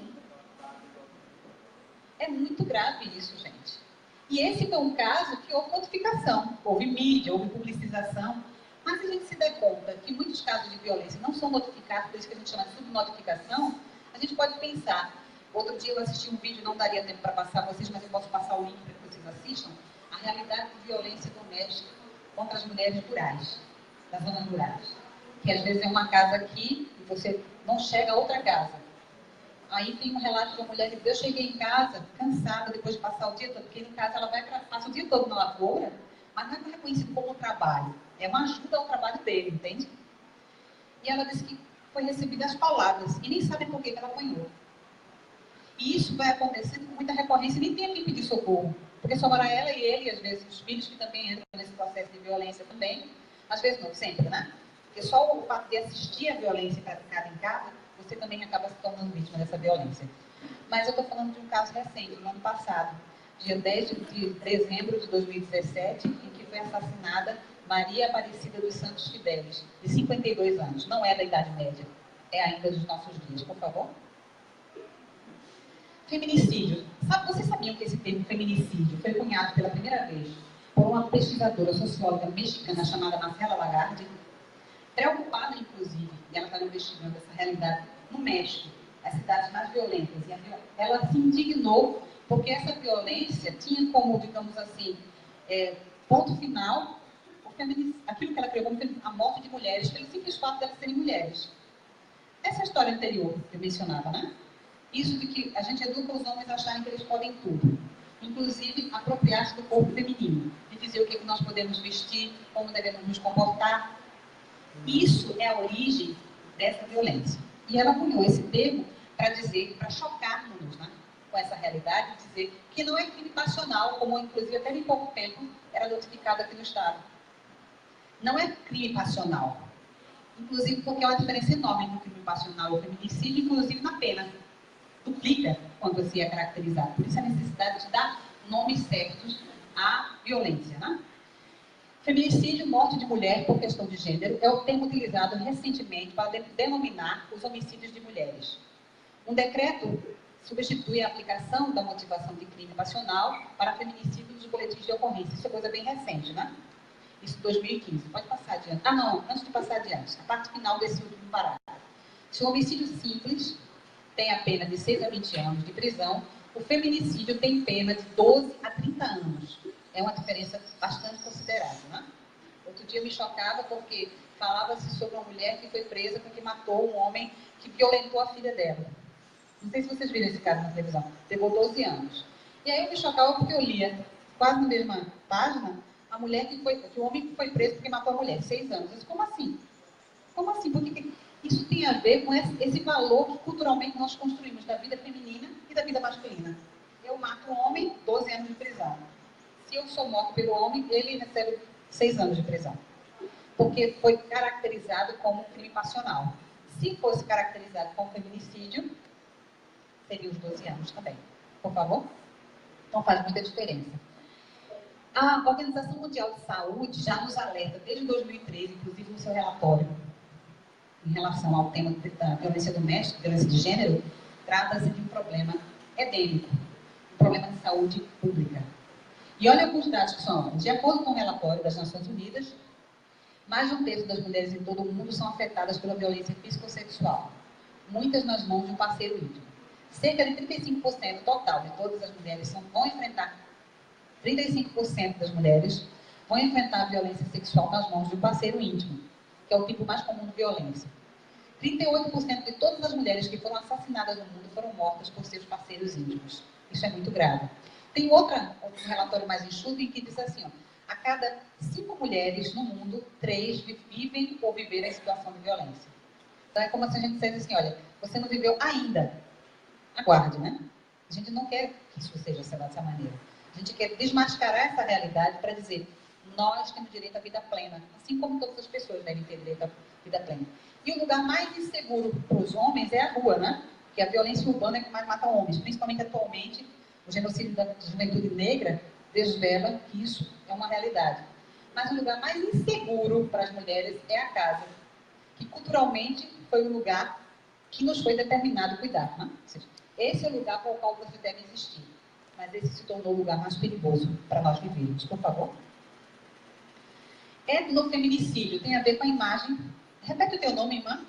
É muito grave isso, gente. E esse foi um caso que houve notificação, houve mídia, houve publicização, mas se a gente se der conta que muitos casos de violência não são notificados, por isso que a gente chama de subnotificação, a gente pode pensar. Outro dia eu assisti um vídeo, não daria tempo para passar a vocês, mas eu posso passar o link para que vocês assistam, a realidade de violência doméstica contra as mulheres rurais, das zonas rurais. Que às vezes é uma casa aqui e você não chega a outra casa. Aí tem um relato de uma mulher que diz, eu cheguei em casa cansada depois de passar o dia todo, porque em casa ela passa o dia todo na lavoura, mas não é reconhecido como trabalho, é uma ajuda ao trabalho dele, entende? E ela disse que foi recebida as palavras e nem sabe por que ela apanhou. E isso vai acontecendo com muita recorrência, nem tem a quem pedir socorro, porque só mora ela e ele, e às vezes os filhos que também entram nesse processo de violência também, às vezes não, sempre, né? Porque só o fato de assistir a violência praticada em casa, você também acaba se tornando vítima dessa violência. Mas eu estou falando de um caso recente, no ano passado, dia 10 de dezembro de 2017, em que foi assassinada Maria Aparecida dos Santos Fidelis, de 52 anos. Não é da Idade Média, é ainda dos nossos dias, por favor. Feminicídio. Vocês sabiam que esse termo feminicídio foi cunhado pela primeira vez por uma pesquisadora socióloga mexicana chamada Marcela Lagarde? Preocupada, inclusive, e ela está investigando essa realidade no México, as cidades mais violentas. E ela se indignou porque essa violência tinha como, digamos assim, ponto final, aquilo que ela criou como a morte de mulheres, pelo simples fato de elas serem mulheres. Essa história anterior que eu mencionava, né? Isso de que a gente educa os homens a acharem que eles podem tudo. Inclusive, apropriar-se do corpo feminino. E dizer o que nós podemos vestir, como devemos nos comportar. Isso é a origem dessa violência. E ela cunhou esse termo para dizer, para chocar-nos, né, com essa realidade, dizer que não é crime passional, como inclusive até em pouco tempo era notificado aqui no Estado. Não é crime passional. Inclusive porque há uma diferença enorme entre o crime passional e o feminicídio, inclusive na pena. Duplica quando se é caracterizado. Por isso a necessidade de dar nomes certos à violência, né? Feminicídio, morte de mulher por questão de gênero, é o termo utilizado recentemente para denominar os homicídios de mulheres. Um decreto substitui a aplicação da motivação de crime passional para feminicídio dos boletins de ocorrência. Isso é coisa bem recente, né? Isso 2015. Pode passar adiante. Ah, não, antes de passar adiante. A parte final desse último parágrafo. Se o homicídio simples tem a pena de 6 a 20 anos de prisão, o feminicídio tem pena de 12 a 30 anos. É uma diferença bastante considerável, né? Outro dia me chocava porque falava-se sobre uma mulher que foi presa porque matou um homem que violentou a filha dela. Não sei se vocês viram esse caso na televisão. Levou 12 anos. E aí eu me chocava porque eu lia, quase na mesma página, o homem que foi preso porque matou a mulher, 6 anos. Eu disse, como assim? Como assim? Porque isso tem a ver com esse valor que culturalmente nós construímos da vida feminina e da vida masculina. Eu mato um homem, 12 anos de prisão. Se eu sou morto pelo homem, ele recebe 6 anos de prisão. Porque foi caracterizado como crime passional. Se fosse caracterizado como feminicídio, seria os 12 anos também. Por favor? Então faz muita diferença. A Organização Mundial de Saúde já nos alerta desde 2013, inclusive no seu relatório, em relação ao tema da violência doméstica, violência de E olha alguns dados que são, de acordo com o relatório das Nações Unidas, mais de um terço das mulheres em todo o mundo são afetadas pela violência psicossexual, muitas nas mãos de um parceiro íntimo. Cerca de 35% total de todas as mulheres vão enfrentar, 35% das mulheres vão enfrentar a violência sexual nas mãos de um parceiro íntimo, que é o tipo mais comum de violência. 38% de todas as mulheres que foram assassinadas no mundo foram mortas por seus parceiros íntimos. Isso é muito grave. Tem outro relatório mais enxuto em que diz assim, ó, a cada 5 mulheres no mundo, 3 vivem ou viveram em situação de violência. Então é como se a gente dissesse assim, olha, você não viveu ainda, aguarde, né? A gente não quer que isso seja dessa maneira. A gente quer desmascarar essa realidade para dizer, nós temos direito à vida plena, assim como todas as pessoas devem ter direito à vida plena. E o lugar mais inseguro para os homens é a rua, né? Porque a violência urbana é que mais mata homens, principalmente atualmente, o genocídio da juventude negra desvela que isso é uma realidade. Mas o lugar mais inseguro para as mulheres é a casa, que culturalmente foi o lugar que nos foi determinado cuidar, né? Ou seja, esse é o lugar para o qual você deve existir. Mas esse se tornou o lugar mais perigoso para nós vivermos. Por favor. Etnofeminicídio tem a ver com a imagem. Repete o teu nome, irmã.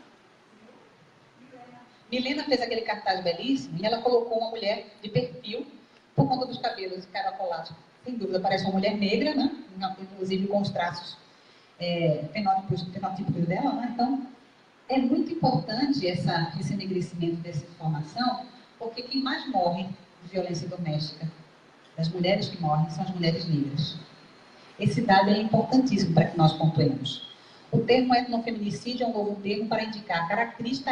Milena fez aquele cartaz belíssimo e ela colocou uma mulher de perfil por conta dos cabelos caracolados. Sem dúvida, parece uma mulher negra, né? Inclusive com os traços fenotípicos dela, né? Então, é muito importante esse enegrecimento dessa informação, porque quem mais morre de violência doméstica, das mulheres que morrem, são as mulheres negras. Esse dado é importantíssimo para que nós pontuemos. O termo etnofeminicídio é um novo termo para indicar a característica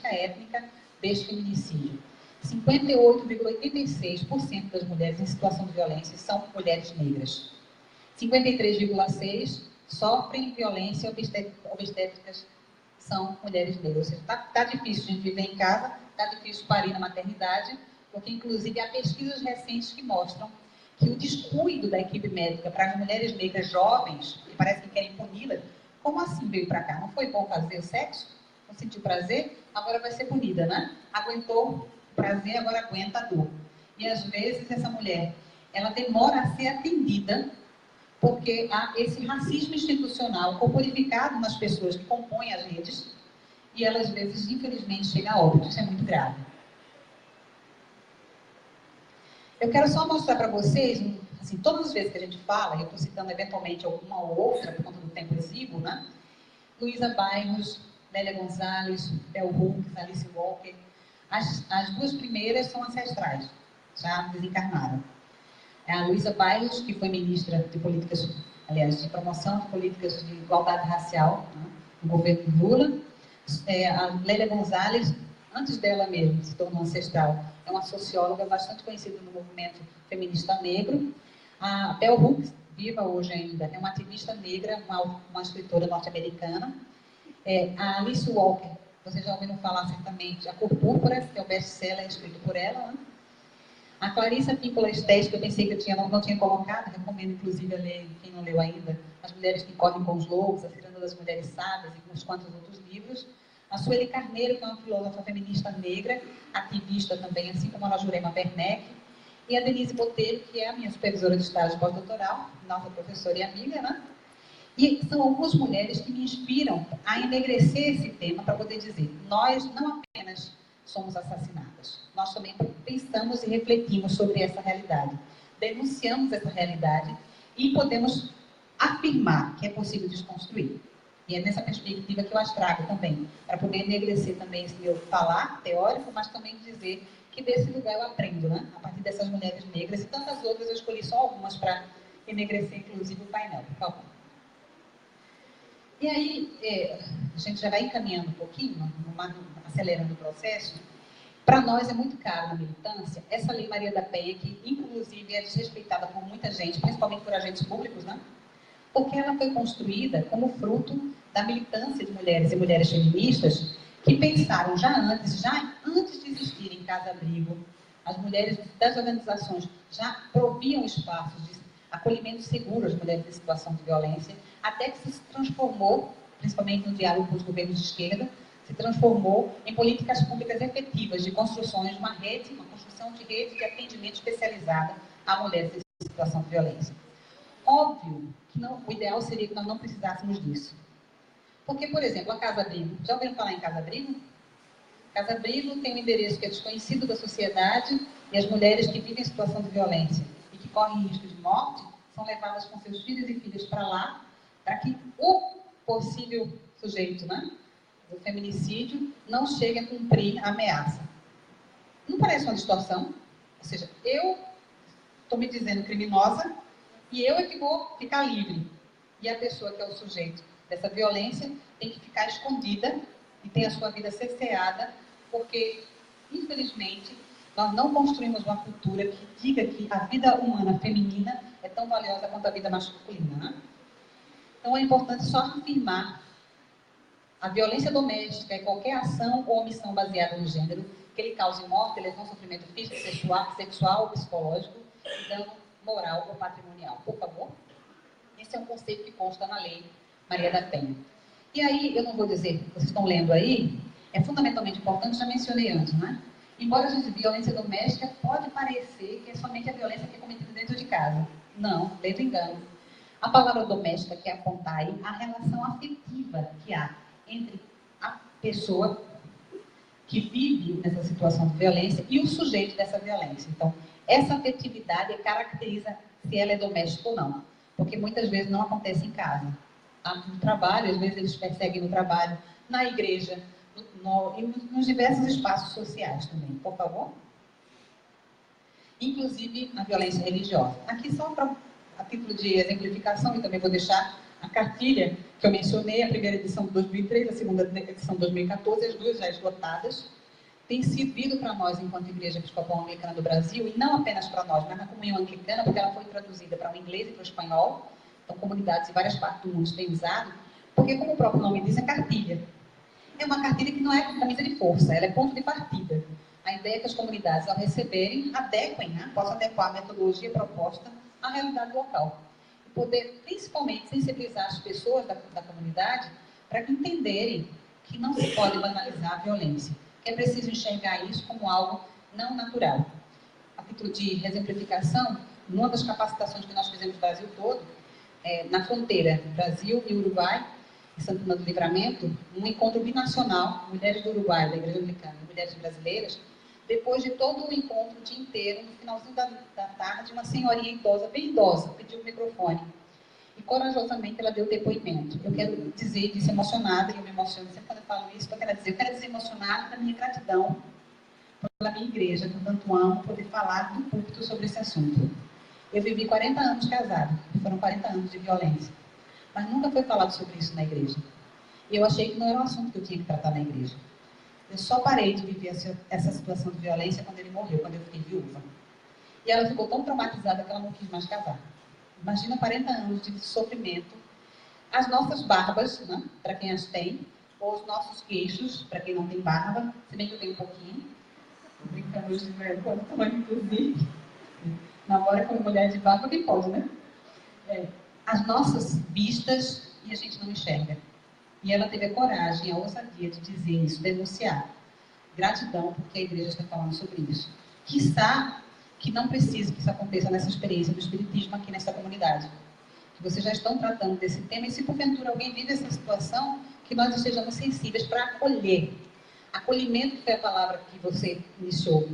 étnica deste feminicídio. 58,86% das mulheres em situação de violência são mulheres negras. 53,6% sofrem violência obstétricas, são mulheres negras. Ou seja, está difícil de viver em casa, está difícil parir na maternidade, porque inclusive há pesquisas recentes que mostram que o descuido da equipe médica para as mulheres negras jovens, que parece que querem puni-las, como assim veio para cá? Não foi bom fazer o sexo? Não sentiu prazer? Agora vai ser punida, né? Aguentou o prazer, agora aguenta a dor. E às vezes essa mulher, ela demora a ser atendida porque há esse racismo institucional corporificado nas pessoas que compõem as redes e ela às vezes, infelizmente, chega a óbito. Isso é muito grave. Eu quero só mostrar para vocês, assim, todas as vezes que a gente fala, eu estou citando eventualmente alguma ou outra, por conta do tempo exíguo, né? Luísa Bairros, Lélia Gonzalez, Bell Hooks, Alice Walker. As duas primeiras são ancestrais, já desencarnaram. A Luísa Bairros, que foi ministra de políticas, aliás, de promoção de políticas de igualdade racial, né, no governo Lula. A Lélia Gonzalez, antes dela mesmo, se tornou ancestral, é uma socióloga bastante conhecida no movimento feminista negro. A Bell Hooks, viva hoje ainda, é uma ativista negra, uma escritora norte-americana. A Alice Walker, vocês já ouviram falar certamente, A Cor Púrpura, que é o best-seller escrito por ela, né? A Clarissa Píncola Estés, que eu pensei que eu não tinha colocado, recomendo inclusive a ler, quem não leu ainda, As Mulheres que Correm com os Lobos, A Ciranda das Mulheres Sábias e uns quantos outros livros. A Sueli Carneiro, que é uma filósofa feminista negra, ativista também, assim como a Jurema Werneck. E a Denise Botelho, que é a minha supervisora de estágio pós-doutoral, nossa professora e amiga, né? E são algumas mulheres que me inspiram a enegrecer esse tema para poder dizer, nós não apenas somos assassinadas, nós também pensamos e refletimos sobre essa realidade, denunciamos essa realidade e podemos afirmar que é possível desconstruir. E é nessa perspectiva que eu as trago também, para poder enegrecer também esse meu falar teórico, mas também dizer que desse lugar eu aprendo, né? A partir dessas mulheres negras e tantas outras, eu escolhi só algumas para enegrecer, inclusive, o painel, por favor. E aí, a gente já vai encaminhando um pouquinho, acelerando o processo. Para nós é muito caro na militância essa Lei Maria da Penha, que inclusive é desrespeitada por muita gente, principalmente por agentes públicos, né? Porque ela foi construída como fruto da militância de mulheres e mulheres feministas que pensaram já antes de existirem casa-abrigo, as mulheres das organizações já proviam espaços de acolhimento seguro às mulheres em situação de violência, até que se transformou, principalmente no diálogo com os governos de esquerda, se transformou em políticas públicas efetivas de construção de uma construção de rede de atendimento especializada a mulheres situação de violência. Óbvio que não, o ideal seria que nós não precisássemos disso. Porque, por exemplo, a casa-abrigo. Já ouviram falar em casa-abrigo? Casa-abrigo tem um endereço que é desconhecido da sociedade e as mulheres que vivem em situação de violência e que correm risco de morte são levadas com seus filhos e filhas para lá, para que o possível sujeito, né, do feminicídio não chegue a cumprir a ameaça. Não parece uma distorção? Ou seja, eu estou me dizendo criminosa e eu é que vou ficar livre. E a pessoa que é o sujeito dessa violência tem que ficar escondida e ter a sua vida cerceada, porque, infelizmente, nós não construímos uma cultura que diga que a vida humana feminina é tão valiosa quanto a vida masculina. Né? Então, é importante só afirmar a violência doméstica é qualquer ação ou omissão baseada no gênero que lhe cause morte, lesão, sofrimento físico, sexual ou psicológico, e dano moral ou patrimonial. Por favor? Esse é um conceito que consta na lei Maria da Penha. E aí, eu não vou dizer, vocês estão lendo aí, é fundamentalmente importante, já mencionei antes, né? Embora a gente violência doméstica, pode parecer que é somente a violência que é cometida dentro de casa. Não, ledo engano. A palavra doméstica quer apontar aí a relação afetiva que há entre a pessoa que vive nessa situação de violência e o sujeito dessa violência. Então, essa afetividade caracteriza se ela é doméstica ou não, porque muitas vezes não acontece em casa. No trabalho, às vezes eles perseguem no trabalho, na igreja, e nos diversos espaços sociais também. Por favor? Inclusive a violência religiosa. Aqui só a título de exemplificação, e também vou deixar a cartilha que eu mencionei, a primeira edição de 2003, a segunda edição de 2014, as duas já esgotadas, tem servido para nós, enquanto Igreja Episcopal Anglicana do Brasil, e não apenas para nós, mas na comunhão anglicana, porque ela foi traduzida para o inglês e para o espanhol, então comunidades em várias partes do mundo têm usado, porque, como o próprio nome diz, é cartilha. É uma cartilha que não é camisa de força, ela é ponto de partida. A ideia é que as comunidades, ao receberem, adequem, né? Possam adequar a metodologia proposta à realidade local. E poder, principalmente, sensibilizar as pessoas da comunidade para que entenderem que não se pode banalizar a violência, que é preciso enxergar isso como algo não natural. A título de exemplificação, numa das capacitações que nós fizemos no Brasil todo, na fronteira Brasil e Uruguai, em Santana do Livramento, um encontro binacional, mulheres do Uruguai, da Igreja Anglicana, e mulheres brasileiras, depois de todo o encontro, o dia inteiro, no finalzinho da tarde, uma senhorinha idosa, bem idosa, pediu o microfone. E corajosamente ela deu depoimento. Eu quero dizer, disse emocionada, e eu me emociono sempre quando eu falo isso, eu quero dizer emocionada da minha gratidão pela minha igreja, que eu tanto amo, poder falar do púlpito sobre esse assunto. Eu vivi 40 anos casada, foram 40 anos de violência. Mas nunca foi falado sobre isso na igreja. E eu achei que não era um assunto que eu tinha que tratar na igreja. Eu só parei de viver essa situação de violência quando ele morreu, quando eu fiquei viúva. E ela ficou tão traumatizada que ela não quis mais casar. Imagina 40 anos de sofrimento. As nossas barbas, né, para quem as tem, ou os nossos queixos, para quem não tem barba, se bem que eu tenho um pouquinho. Brincamos de ver quanto tamanho, inclusive. Namora com mulher de barba, quem pode, né? As nossas vistas e a gente não enxerga. E ela teve a coragem, a ousadia de dizer isso, denunciar. Gratidão, porque a igreja está falando sobre isso. Quiçá que não precise que isso aconteça nessa experiência do Espiritismo aqui nessa comunidade. Que vocês já estão tratando desse tema, e se porventura alguém vive essa situação, que nós estejamos sensíveis para acolher. Acolhimento foi a palavra que você iniciou.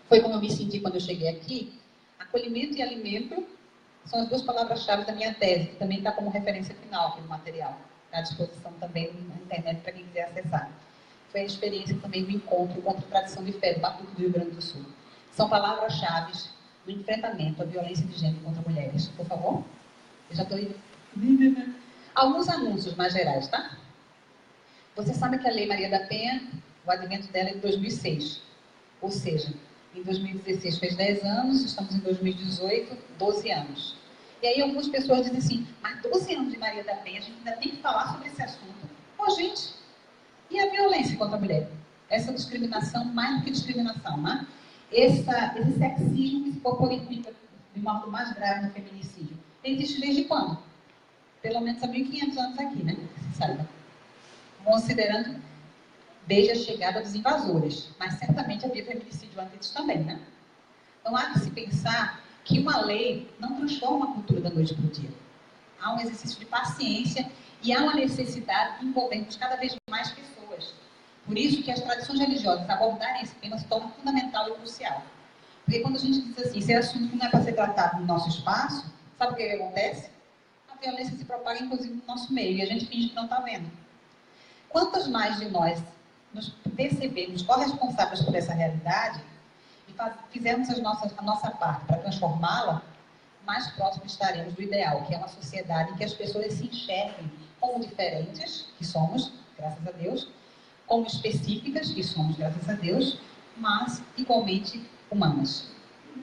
Foi como eu me senti quando eu cheguei aqui. Acolhimento e alimento são as duas palavras-chave da minha tese, que também está como referência final aqui no material. Está à disposição também na internet para quem quiser acessar. Foi a experiência também do encontro contra a tradição de fé do Batuque do Rio Grande do Sul. São palavras-chave no enfrentamento à violência de gênero contra mulheres. Por favor? Eu já estou indo. Alguns anúncios mais gerais, tá? Você sabe que a Lei Maria da Penha, o advento dela é de 2006. Ou seja, em 2016 fez 10 anos, estamos em 2018, 12 anos. E aí algumas pessoas dizem assim, mas 12 anos de Maria da Penha, a gente ainda tem que falar sobre esse assunto. Pô, gente, e a violência contra a mulher? Essa discriminação, mais do que discriminação, né? Esse sexismo que se populariza de modo mais grave no feminicídio. Ele existe desde quando? Pelo menos há 1.500 anos aqui, né? Se saiba. Considerando desde a chegada dos invasores. Mas certamente havia feminicídio antes também, né? Então há que se pensar que uma lei não transforma a cultura da noite para o dia. Há um exercício de paciência e há uma necessidade de envolvermos cada vez mais pessoas. Por isso que as tradições religiosas abordarem esse tema se torna fundamental e crucial. Porque quando a gente diz assim, esse assunto não é para ser tratado no nosso espaço, sabe o que acontece? A violência se propaga, inclusive, no nosso meio, e a gente finge que não está vendo. Quantas mais de nós nos percebermos corresponsáveis por essa realidade e fizermos a nossa parte para transformá-la, mais próximos estaremos do ideal, que é uma sociedade em que as pessoas se enxerguem como diferentes, que somos, graças a Deus, como específicas, que somos, graças a Deus, mas igualmente humanas,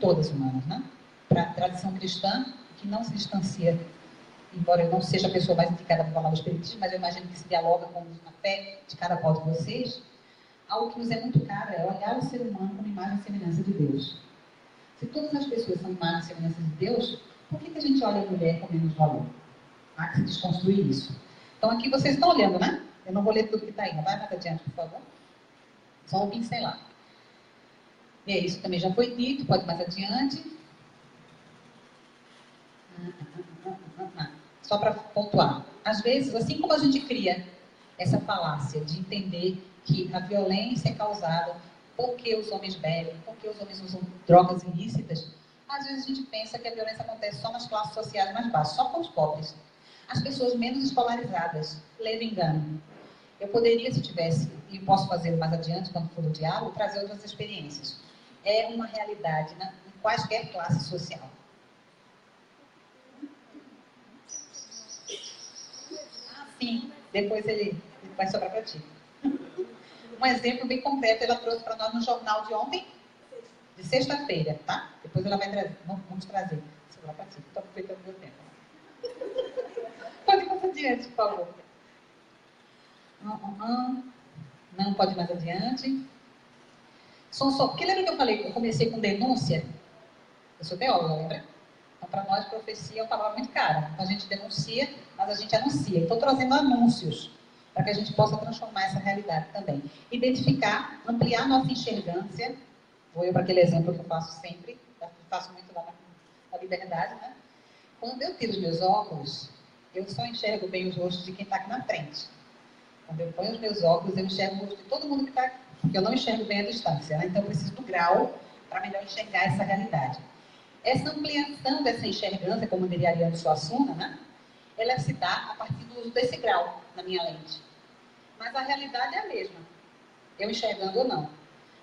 todas humanas, né? Para a tradição cristã, que não se distancia, embora eu não seja a pessoa mais indicada para falar do espiritismo, mas eu imagino que se dialoga com a fé de cada qual de vocês, algo que nos é muito caro é olhar o ser humano como imagem e semelhança de Deus. Se todas as pessoas são imagem e semelhança de Deus, por que a gente olha a mulher com menos valor? Há que se desconstruir isso. Então aqui vocês estão olhando, né? Eu não vou ler tudo que está aí, não vai mais adiante, por favor. Só um pincelar. E isso também já foi dito, pode mais adiante. Só para pontuar. Às vezes, assim como a gente cria essa falácia de entender que a violência é causada porque os homens bebem, porque os homens usam drogas ilícitas, às vezes a gente pensa que a violência acontece só nas classes sociais mais baixas, só com os pobres. As pessoas menos escolarizadas, leve engano. Eu poderia, se tivesse, e posso fazer mais adiante, quando for o diálogo, trazer outras experiências. É uma realidade, né, em quaisquer classe social. Sim, depois ele vai sobrar para ti. Um exemplo bem concreto ela trouxe para nós no jornal de ontem, de sexta-feira, tá? Depois ela vai trazer, vamos trazer. Sobrar para ti, estou aproveitando o meu tempo. Pode ir mais adiante, por favor. Não pode ir mais adiante. Porque lembra que eu falei que eu comecei com denúncia? Eu sou teóloga, lembra? Então, para nós, profecia é uma palavra muito cara. Então, a gente denuncia, mas a gente anuncia. Então, trazendo anúncios, para que a gente possa transformar essa realidade também. Identificar, ampliar nossa enxergância. Vou eu para aquele exemplo que eu faço sempre, faço muito lá na Liberdade, né? Quando eu tiro os meus óculos, eu só enxergo bem os rostos de quem está aqui na frente. Quando eu ponho os meus óculos, eu enxergo o rosto de todo mundo que está aqui, porque eu não enxergo bem a distância, né? Então, eu preciso do grau para melhor enxergar essa realidade. Essa ampliação dessa enxergância, como diria Ariane Suassuna, né? Ela se dá a partir do uso desse grau na minha lente. Mas a realidade é a mesma, eu enxergando ou não.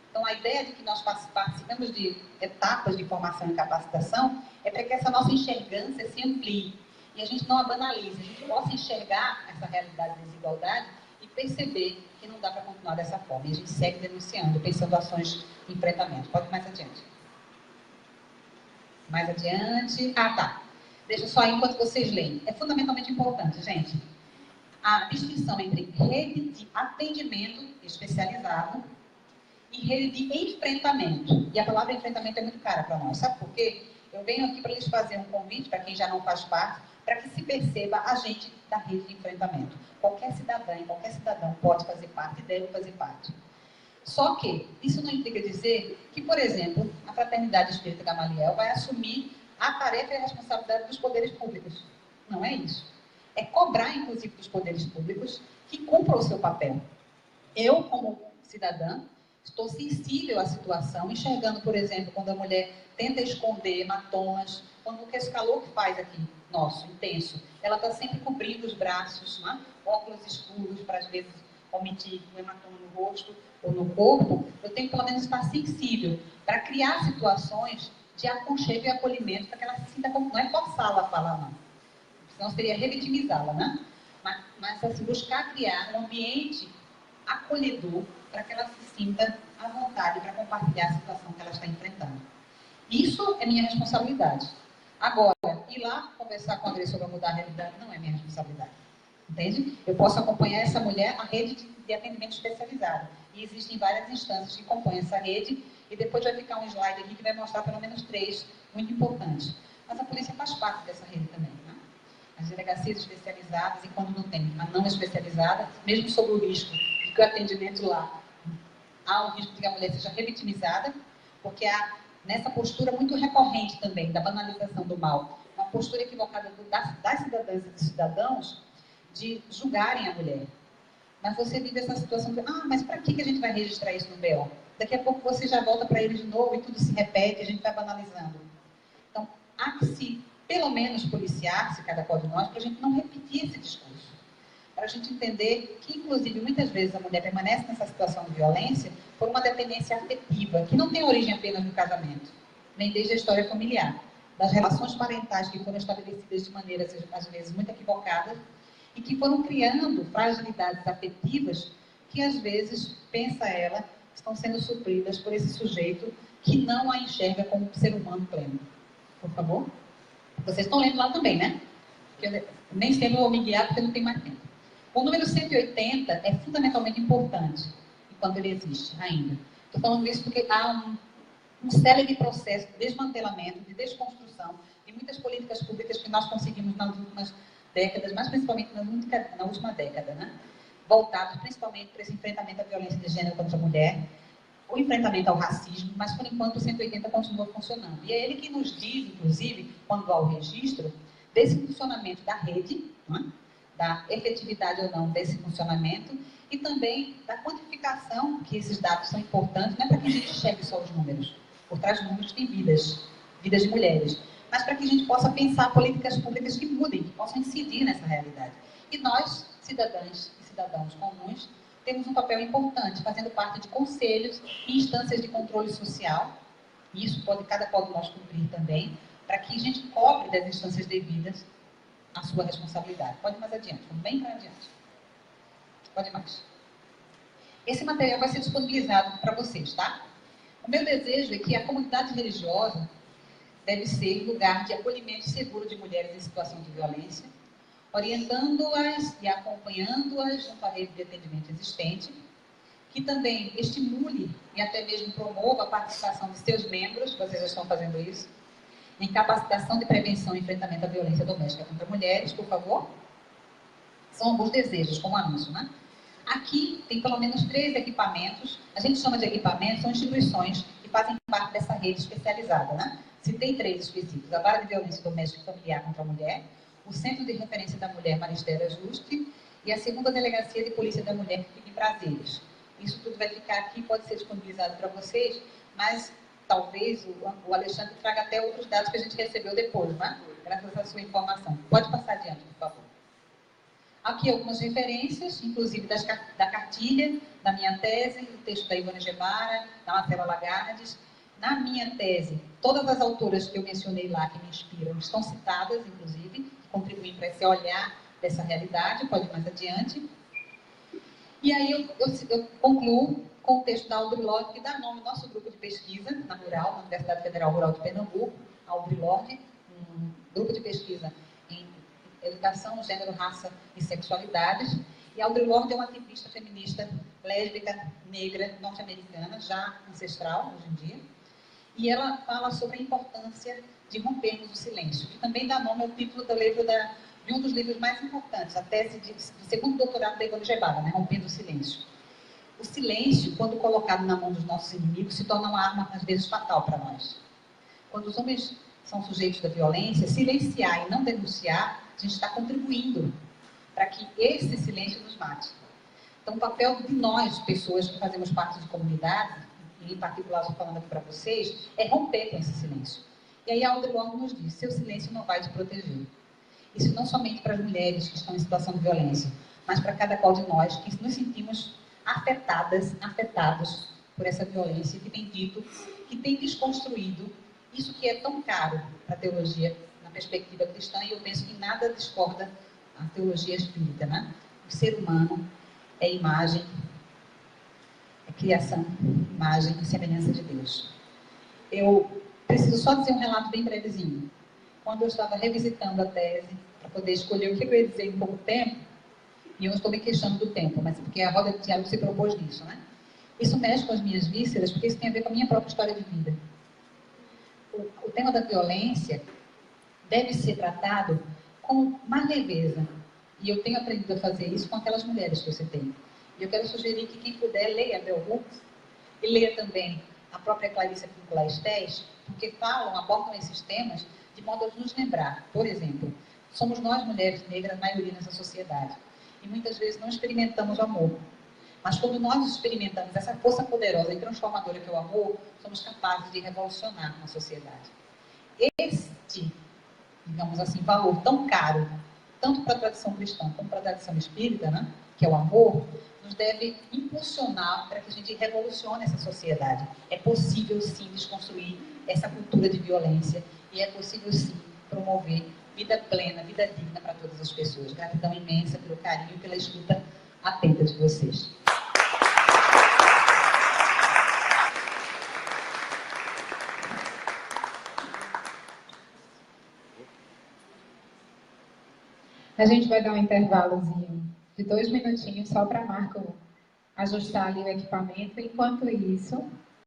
Então, a ideia de que nós participamos de etapas de formação e capacitação é para que essa nossa enxergância se amplie e a gente não a banalize, a gente possa enxergar essa realidade de desigualdade e perceber que não dá para continuar dessa forma. E a gente segue denunciando, pensando ações de enfrentamento. Pode ir mais adiante. Mais adiante. Tá. Deixa só aí enquanto vocês leem. É fundamentalmente importante, gente, a distinção entre rede de atendimento especializado e rede de enfrentamento. E a palavra enfrentamento é muito cara para nós. Sabe por quê? Eu venho aqui para lhes fazer um convite, para quem já não faz parte, para que se perceba a gente da rede de enfrentamento. Qualquer cidadã e qualquer cidadão pode fazer parte e deve fazer parte. Só que isso não implica dizer que, por exemplo, a Fraternidade Espírita Gamaliel vai assumir a tarefa e a responsabilidade dos poderes públicos. Não é isso. É cobrar, inclusive, dos poderes públicos que cumpram o seu papel. Eu, como cidadã, estou sensível à situação, enxergando, por exemplo, quando a mulher tenta esconder hematomas, quando esse calor que faz aqui, nosso, intenso, ela está sempre cobrindo os braços, né? Óculos escuros, para às vezes omitir o hematoma no rosto ou no corpo, eu tenho que pelo menos estar sensível para criar situações de aconchego e acolhimento para que ela se sinta como, não é forçá-la a falar, não. Senão seria revitimizá-la, né? Mas assim, buscar criar um ambiente acolhedor para que ela se sinta à vontade para compartilhar a situação que ela está enfrentando. Isso é minha responsabilidade. Agora, ir lá conversar com o agressor para mudar a realidade não é minha responsabilidade. Entende? Eu posso acompanhar essa mulher, a rede de atendimento especializado. E existem várias instâncias que compõem essa rede, e depois vai ficar um slide aqui que vai mostrar pelo menos 3 muito importantes. Mas a polícia faz parte dessa rede também, né? As delegacias especializadas, e quando não tem a não especializada, mesmo sob o risco que o atendimento lá, há um risco de que a mulher seja revitimizada, porque há nessa postura muito recorrente também, da banalização do mal. Uma postura equivocada das cidadãs e dos cidadãos de julgarem a mulher. Mas você vive essa situação de, mas para que a gente vai registrar isso no BO? Daqui a pouco você já volta para ele de novo e tudo se repete, a gente vai banalizando. Então, há que se, pelo menos, policiar-se, cada qual de nós, para a gente não repetir esse discurso. Para a gente entender que, inclusive, muitas vezes a mulher permanece nessa situação de violência por uma dependência afetiva, que não tem origem apenas no casamento, nem desde a história familiar, das relações parentais que foram estabelecidas de maneiras, às vezes, muito equivocadas, e que foram criando fragilidades afetivas que, às vezes, pensa ela, estão sendo supridas por esse sujeito que não a enxerga como um ser humano pleno. Por favor? Vocês estão lendo lá também, né? Porque eu nem sempre vou me guiar porque não tem mais tempo. O número 180 é fundamentalmente importante enquanto ele existe ainda. Estou falando isso porque há um célebre processo de desmantelamento, de desconstrução de muitas políticas públicas que nós conseguimos nas últimas décadas, mas principalmente na última década, né? Voltados principalmente para esse enfrentamento à violência de gênero contra a mulher, o enfrentamento ao racismo, mas por enquanto o 180 continua funcionando. E é ele que nos diz, inclusive, quando há o registro, desse funcionamento da rede, né? Da efetividade ou não desse funcionamento, e também da quantificação, que esses dados são importantes, não é para que a gente chegue só os números. Por trás dos números tem vidas de mulheres, mas para que a gente possa pensar políticas públicas que mudem, que possam incidir nessa realidade. E nós, cidadãs e cidadãos comuns, temos um papel importante, fazendo parte de conselhos e instâncias de controle social, e isso pode cada qual de nós cumprir também, para que a gente cobre das instâncias devidas a sua responsabilidade. Pode ir mais adiante, vamos bem para adiante. Pode ir mais. Esse material vai ser disponibilizado para vocês, tá? O meu desejo é que a comunidade religiosa deve ser lugar de acolhimento seguro de mulheres em situação de violência, orientando-as e acompanhando-as junto à rede de atendimento existente, que também estimule e até mesmo promova a participação de seus membros, vocês já estão fazendo isso, em capacitação de prevenção e enfrentamento à violência doméstica contra mulheres, por favor. São alguns desejos, como anúncio, né? Aqui tem pelo menos 3 equipamentos, a gente chama de equipamentos, são instituições que fazem parte dessa rede especializada, né? Citei 3 específicos: a Vara de Violência Doméstica e Familiar contra a Mulher, o Centro de Referência da Mulher Maristério Ajuste e a 2ª Delegacia de Polícia da Mulher que fica em Prazeres. Isso tudo vai ficar aqui, pode ser disponibilizado para vocês, mas talvez o Alexandre traga até outros dados que a gente recebeu depois, né? Graças à sua informação. Pode passar adiante, por favor. Aqui algumas referências, inclusive da cartilha, da minha tese, o texto da Ivone Gebara, da Marcela Lagardes. Na minha tese, todas as autoras que eu mencionei lá, que me inspiram, estão citadas, inclusive, que contribuem para esse olhar dessa realidade. Pode ir mais adiante. E aí eu concluo com o texto da Audre Lorde, que dá nome ao nosso grupo de pesquisa na Rural, na Universidade Federal Rural de Pernambuco. A Audre Lorde, um grupo de pesquisa em educação, gênero, raça e sexualidades. E Audre Lorde é uma ativista feminista lésbica, negra, norte-americana, já ancestral hoje em dia. E ela fala sobre a importância de rompermos o silêncio, que também dá nome ao título do livro de um dos livros mais importantes, a tese do 2º doutorado da Ivone Gebara, né? Rompendo o silêncio. O silêncio, quando colocado na mão dos nossos inimigos, se torna uma arma, às vezes, fatal para nós. Quando os homens são sujeitos da violência, silenciar e não denunciar, a gente está contribuindo para que esse silêncio nos mate. Então, o papel de nós, pessoas que fazemos parte de comunidade, e em particular estou falando aqui para vocês, é romper com esse silêncio. E aí a Audre Lorde nos diz: seu silêncio não vai te proteger. Isso não somente para as mulheres que estão em situação de violência, mas para cada qual de nós que nos sentimos afetados por essa violência, que tem dito, que tem desconstruído isso que é tão caro para a teologia na perspectiva cristã, e eu penso que nada discorda a teologia espírita, né? O ser humano é imagem, é criação, imagem e semelhança de Deus. Eu preciso só dizer um relato bem brevezinho. Quando eu estava revisitando a tese, para poder escolher o que eu ia dizer em pouco tempo, e eu não estou me queixando do tempo, mas porque a roda de diálogo se propôs nisso, né? Isso mexe com as minhas vísceras, porque isso tem a ver com a minha própria história de vida. O tema da violência deve ser tratado com mais leveza. E eu tenho aprendido a fazer isso com aquelas mulheres que eu citei. E eu quero sugerir que quem puder leia Bell Hooks e leia também a própria Clarissa Pinkola Estés, porque abordam esses temas de modo a nos lembrar. Por exemplo, somos nós, mulheres negras, a maioria nessa sociedade. E muitas vezes não experimentamos o amor. Mas quando nós experimentamos essa força poderosa e transformadora que é o amor, somos capazes de revolucionar a sociedade. Este, digamos assim, valor tão caro, tanto para a tradição cristã como para a tradição espírita, né, que é o amor, nos deve impulsionar para que a gente revolucione essa sociedade. É possível, sim, desconstruir essa cultura de violência e é possível, sim, promover vida plena, vida digna para todas as pessoas. Gratidão imensa pelo carinho e pela escuta atenta de vocês. A gente vai dar um intervalozinho de 2 minutinhos só para a Marco ajustar ali o equipamento. Enquanto isso,